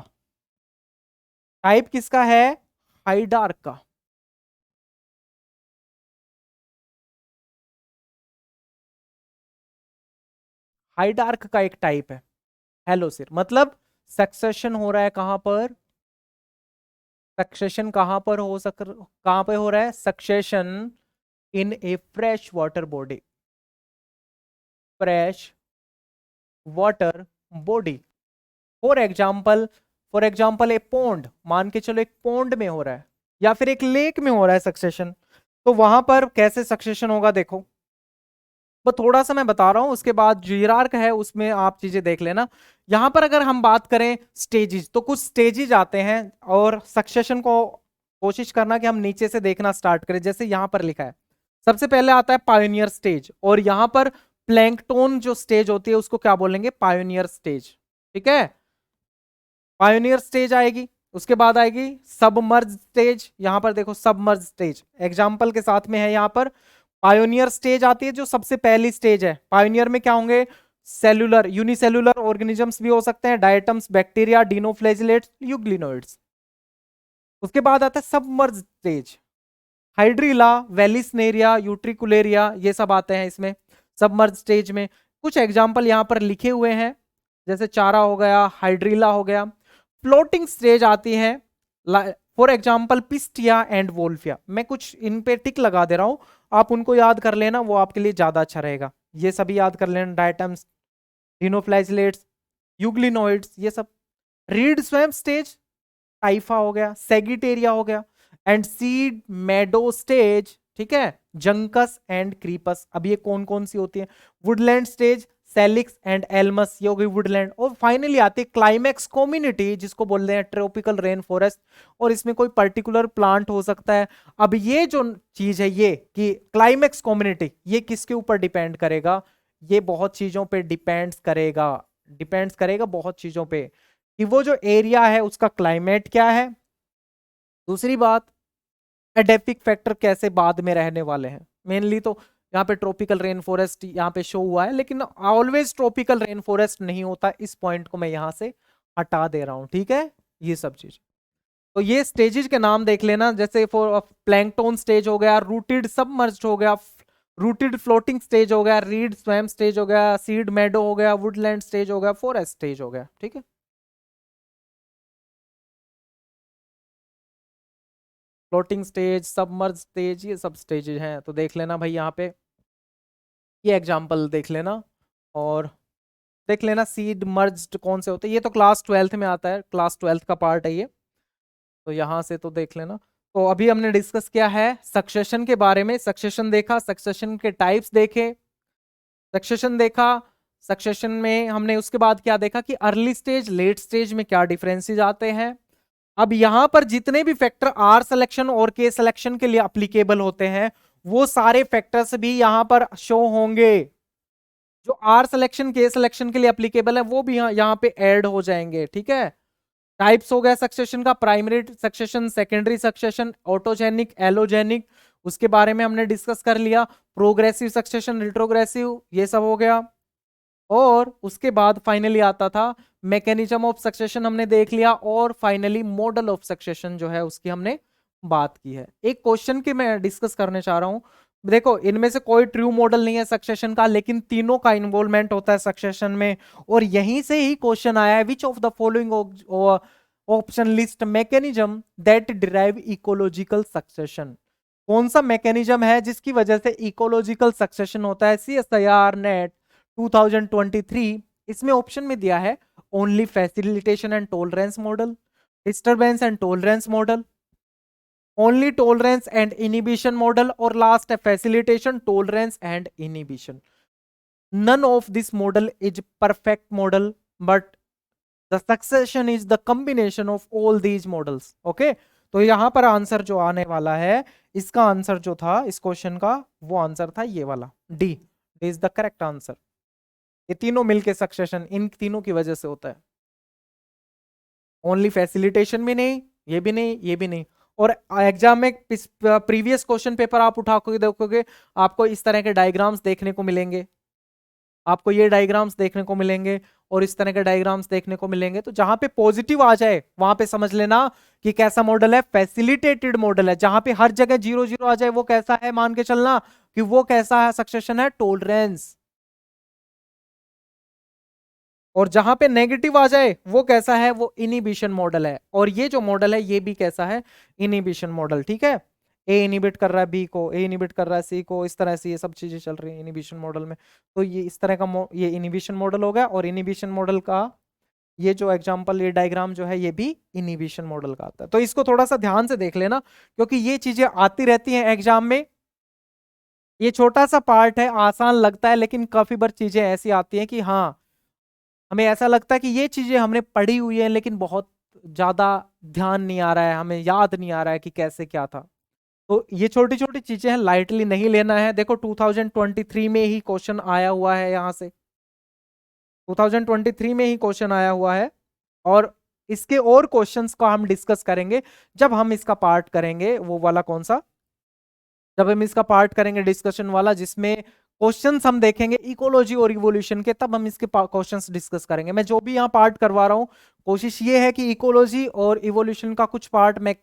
टाइप किसका है, हाइडार्क का। हाइडार्क का एक टाइप है हेलोसिर। मतलब सक्सेशन हो रहा है कहां पर, सक्सेशन कहां पे हो रहा है, succession in A fresh water body, fresh water body. For example, A pond, मान के चलो एक पोंड में हो रहा है या फिर एक लेक में हो रहा है सक्सेशन, तो वहां पर कैसे सक्सेशन होगा देखो। बस थोड़ा सा मैं बता रहा हूं, उसके बाद जीरार्क है उसमें आप चीजें देख लेना। यहां पर अगर हम बात करें स्टेजेस, तो कुछ स्टेजेस आते हैं और सक्सेशन को कोशिश करना कि हम नीचे से देखना स्टार्ट करें। जैसे यहां पर लिखा है, सबसे पहले आता है पायोनियर स्टेज, और यहां पर प्लैंकटोन जो स्टेज होती है उसको क्या बोलेंगे, पायोनियर स्टेज। ठीक है, पायोनियर स्टेज आएगी। उसके बाद आएगी सबमर्ज स्टेज। यहां पर देखो सबमर्ज स्टेज एग्जांपल के साथ में है। यहां पर पायोनियर स्टेज आती है जो सबसे पहली स्टेज है। पायोनियर में क्या होंगे, सेलुलर यूनिसेलुलर ऑर्गेनिजम्स भी हो सकते हैं, डायटम्स, बैक्टीरिया, डिनोफ्लेजिलेट्स, यूग्लिनोइड्स। उसके बाद आता है submerge stage, hydrilla, Vallisneria, utricularia, ये सब आते हैं इसमें सबमर्ज स्टेज में। कुछ एग्जांपल यहां पर लिखे हुए हैं, जैसे चारा हो गया, हाइड्रिला हो गया। फ्लोटिंग स्टेज आती है, for example pistia and Wolffia. मैं कुछ इन पे टिक लगा दे रहा हूं, आप उनको याद कर लेना, वो आपके लिए ज्यादा अच्छा रहेगा। ये सभी याद कर लेना, डायटम्स, डिनोफ्लाइजिलेट्स, यूग्लिनोइड्स, ये सब। रीड स्वैम स्टेज, टाइफा हो गया, सेगिटेरिया हो गया, एंड सीड मेडो स्टेज, ठीक है, जंकस एंड क्रीपस। अब ये कौन कौन सी होती है, Woodland stage, Salix and Elms, ये हो गई वुडलैंड। और फाइनली आती है क्लाइमैक्स कम्युनिटी, जिसको बोलते हैं ट्रॉपिकल रेन फॉरेस्ट, और इसमें कोई पर्टिकुलर प्लांट हो सकता है। अब ये जो चीज है ये कि क्लाइमैक्स कम्युनिटी, ये किसके ऊपर डिपेंड करेगा, ये बहुत चीजों पे डिपेंड्स करेगा बहुत चीजों पे, कि वो जो एरिया है उसका क्लाइमेट क्या है। दूसरी बात, एडेफिक फैक्टर कैसे बाद में रहने वाले हैं। मेनली तो यहाँ पे ट्रॉपिकल रेन फॉरेस्ट यहाँ पे शो हुआ है, लेकिन ऑलवेज ट्रॉपिकल रेन फॉरेस्ट नहीं होता। इस पॉइंट को मैं यहाँ से हटा दे रहा हूँ, ठीक है, ये सब चीज। तो ये स्टेजेस के नाम देख लेना, जैसे फॉर प्लैंकटोन स्टेज हो गया, रूटेड सबमर्ज्ड हो गया, रूटेड फ्लोटिंग स्टेज हो गया, रीड स्वैम स्टेज हो गया, सीड मेडो हो गया, वुडलैंड स्टेज हो गया, फॉरेस्ट स्टेज हो गया। ठीक है, फ्लोटिंग स्टेज, सबमर्ज स्टेज, ये सब स्टेजेस हैं। तो देख लेना भाई यहाँ पे, ये एग्जांपल देख लेना, और देख लेना सीड मर्ज्ड कौन से होते हैं। ये तो क्लास 12th में आता है, क्लास 12th का पार्ट है ये, तो यहाँ से तो देख लेना। तो अभी हमने डिस्कस किया है सक्सेशन के बारे में, सक्सेशन देखा, सक्सेशन के टाइप्स देखे, सक्सेशन देखा। सक्सेशन में हमने उसके बाद क्या देखा कि अर्ली स्टेज, लेट स्टेज में क्या डिफरेंसेस आते हैं। अब यहां पर जितने भी फैक्टर आर सिलेक्शन और के सिलेक्शन के लिए अप्लीकेबल होते हैं, वो सारे फैक्टर्स भी यहां पर शो होंगे। जो आर सिलेक्शन के सिलेक्शन के लिए अप्लीकेबल है वो भी यहाँ पे ऐड हो जाएंगे। ठीक है, टाइप्स हो गया सक्सेशन का, primary succession, secondary succession, autogenic, allogenic, उसके बारे में हमने डिस्कस कर लिया। प्रोग्रेसिव सक्सेशन, रिट्रोग्रेसिव, ये सब हो गया। और उसके बाद फाइनली आता था मैकेनिज्म ऑफ सक्सेशन, हमने देख लिया। और फाइनली मॉडल ऑफ सक्सेशन जो है उसकी हमने बात की है। एक क्वेश्चन की मैं डिस्कस करने चाह रहा हूं, देखो इनमें से कोई ट्रू मॉडल नहीं है सक्सेशन का, लेकिन तीनों का इन्वॉल्वमेंट होता है सक्सेशन में, और यहीं से ही क्वेश्चन आया है, which of the following option list mechanism that derive ecological succession. कौन सा मैकेनिज्म है जिसकी वजह से इकोलॉजिकल सक्सेशन होता है। CSIR नेट 2023 इसमें ऑप्शन में दिया है only facilitation and tolerance model, disturbance and tolerance model, only tolerance and inhibition model, और लास्ट है facilitation, tolerance and inhibition. None of this model is perfect model, but the succession is the combination of all these models. Okay, तो यहां पर answer जो आने वाला है, इसका आंसर जो था इस क्वेश्चन का, वो आंसर था ये वाला, D is the correct answer. ये तीनों मिलके सक्सेशन इन तीनों की वजह से होता है. ओनली फैसिलिटेशन भी नहीं, ये भी नहीं, ये भी नहीं. और एग्जाम में प्रीवियस क्वेश्चन पेपर आप उठा के देखोगे, आपको इस तरह के डायग्राम्स देखने को मिलेंगे, आपको ये डायग्राम्स देखने को मिलेंगे और इस तरह के डायग्राम्स देखने को मिलेंगे. तो जहां पे पॉजिटिव आ जाए वहां पे समझ लेना कि कैसा मॉडल है, फैसिलिटेटेड मॉडल है. जहां पे हर जगह 0 0 आ जाए वो कैसा है, मान के चलना कि वो कैसा है, सक्सेशन है, टॉलरेंस. और जहां पे नेगेटिव आ जाए वो कैसा है, वो इनिबिशन मॉडल है. और ये जो मॉडल है ये भी कैसा है, इनिबिशन मॉडल. ठीक है, ए इनिबिट कर रहा है बी को, ए इनिबिट कर रहा है सी को, इस तरह से ये सब चीजें चल रही हैं इनिबिशन मॉडल में. तो ये इस तरह का ये इनिबिशन मॉडल हो गया. और इनिबिशन मॉडल का ये जो एग्जांपल, ये डायग्राम जो है, ये भी इनिबिशन मॉडल का आता है. तो इसको थोड़ा सा ध्यान से देख लेना, क्योंकि ये चीजें आती रहती हैं एग्जाम में. ये छोटा सा पार्ट है, आसान लगता है, लेकिन काफी बार चीजें ऐसी आती हैं कि हाँ, हमें ऐसा लगता है कि ये चीजें हमने पढ़ी हुई है, लेकिन बहुत ज्यादा ध्यान नहीं आ रहा है, हमें याद नहीं आ रहा है कि कैसे क्या था. तो ये छोटी छोटी चीजें हैं, लाइटली नहीं लेना है. देखो 2023 में ही क्वेश्चन आया हुआ है, यहां से 2023 में ही क्वेश्चन आया हुआ है. और इसके और क्वेश्चंस को हम डिस्कस करेंगे जब हम इसका पार्ट करेंगे, वो वाला कौन सा, जब हम इसका पार्ट करेंगे डिस्कशन वाला, जिसमें क्वेश्चंस हम देखेंगे इकोलॉजी और इवोल्यूशन के, तब हम इसके क्वेश्चंस डिस्कस करेंगे. मैं जो भी यहाँ पार्ट करवा रहा हूँ, कोशिश ये है कि इकोलॉजी और इवोल्यूशन का कुछ पार्ट में,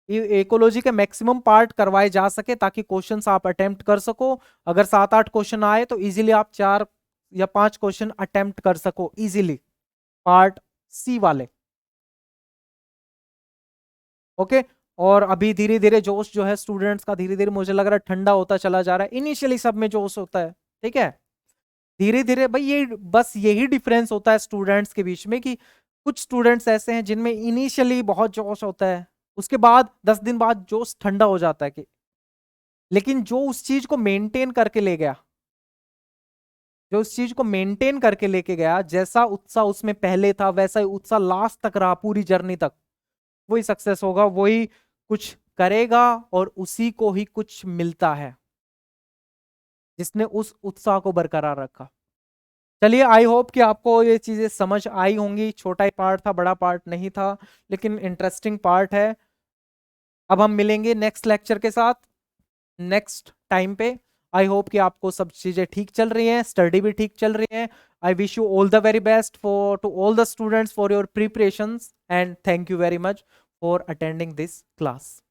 इकोलॉजी के मैक्सिमम पार्ट करवाए जा सके, ताकि क्वेश्चंस आप अटेम्प्ट कर सको. अगर 7 8 क्वेश्चन आए तो इजीली आप 4 या 5 क्वेश्चन अटेम्प्ट कर सको इजीली, पार्ट सी वाले. ओके. और अभी धीरे धीरे जोश जो है स्टूडेंट्स का, धीरे धीरे मुझे लग रहा है ठंडा होता चला जा रहा है. इनिशियली सब में जोश होता है, ठीक है, धीरे धीरे भाई, ये बस यही डिफरेंस होता है स्टूडेंट्स के बीच में, कि कुछ स्टूडेंट्स ऐसे हैं जिनमें इनिशियली बहुत जोश होता है, उसके बाद 10 दिन बाद जोश ठंडा हो जाता है. कि लेकिन जो उस चीज को मेंटेन करके ले गया, जो उस चीज को मेंटेन करके लेके गया, जैसा उत्साह उसमें पहले था वैसा ही उत्साह लास्ट तक रहा, पूरी जर्नी तक, वही सक्सेस होगा, वही कुछ करेगा, और उसी को ही कुछ मिलता है जिसने उस उत्साह को बरकरार रखा. चलिए, आई होप कि आपको ये चीजें समझ आई होंगी. छोटा ही पार्ट था, बड़ा पार्ट नहीं था, लेकिन इंटरेस्टिंग पार्ट है. अब हम मिलेंगे नेक्स्ट लेक्चर के साथ, नेक्स्ट टाइम पे. आई होप कि आपको सब चीजें ठीक चल रही हैं, स्टडी भी ठीक चल रही है. I wish you all the very best for to all the students for your preparations, and thank you very much for attending this class.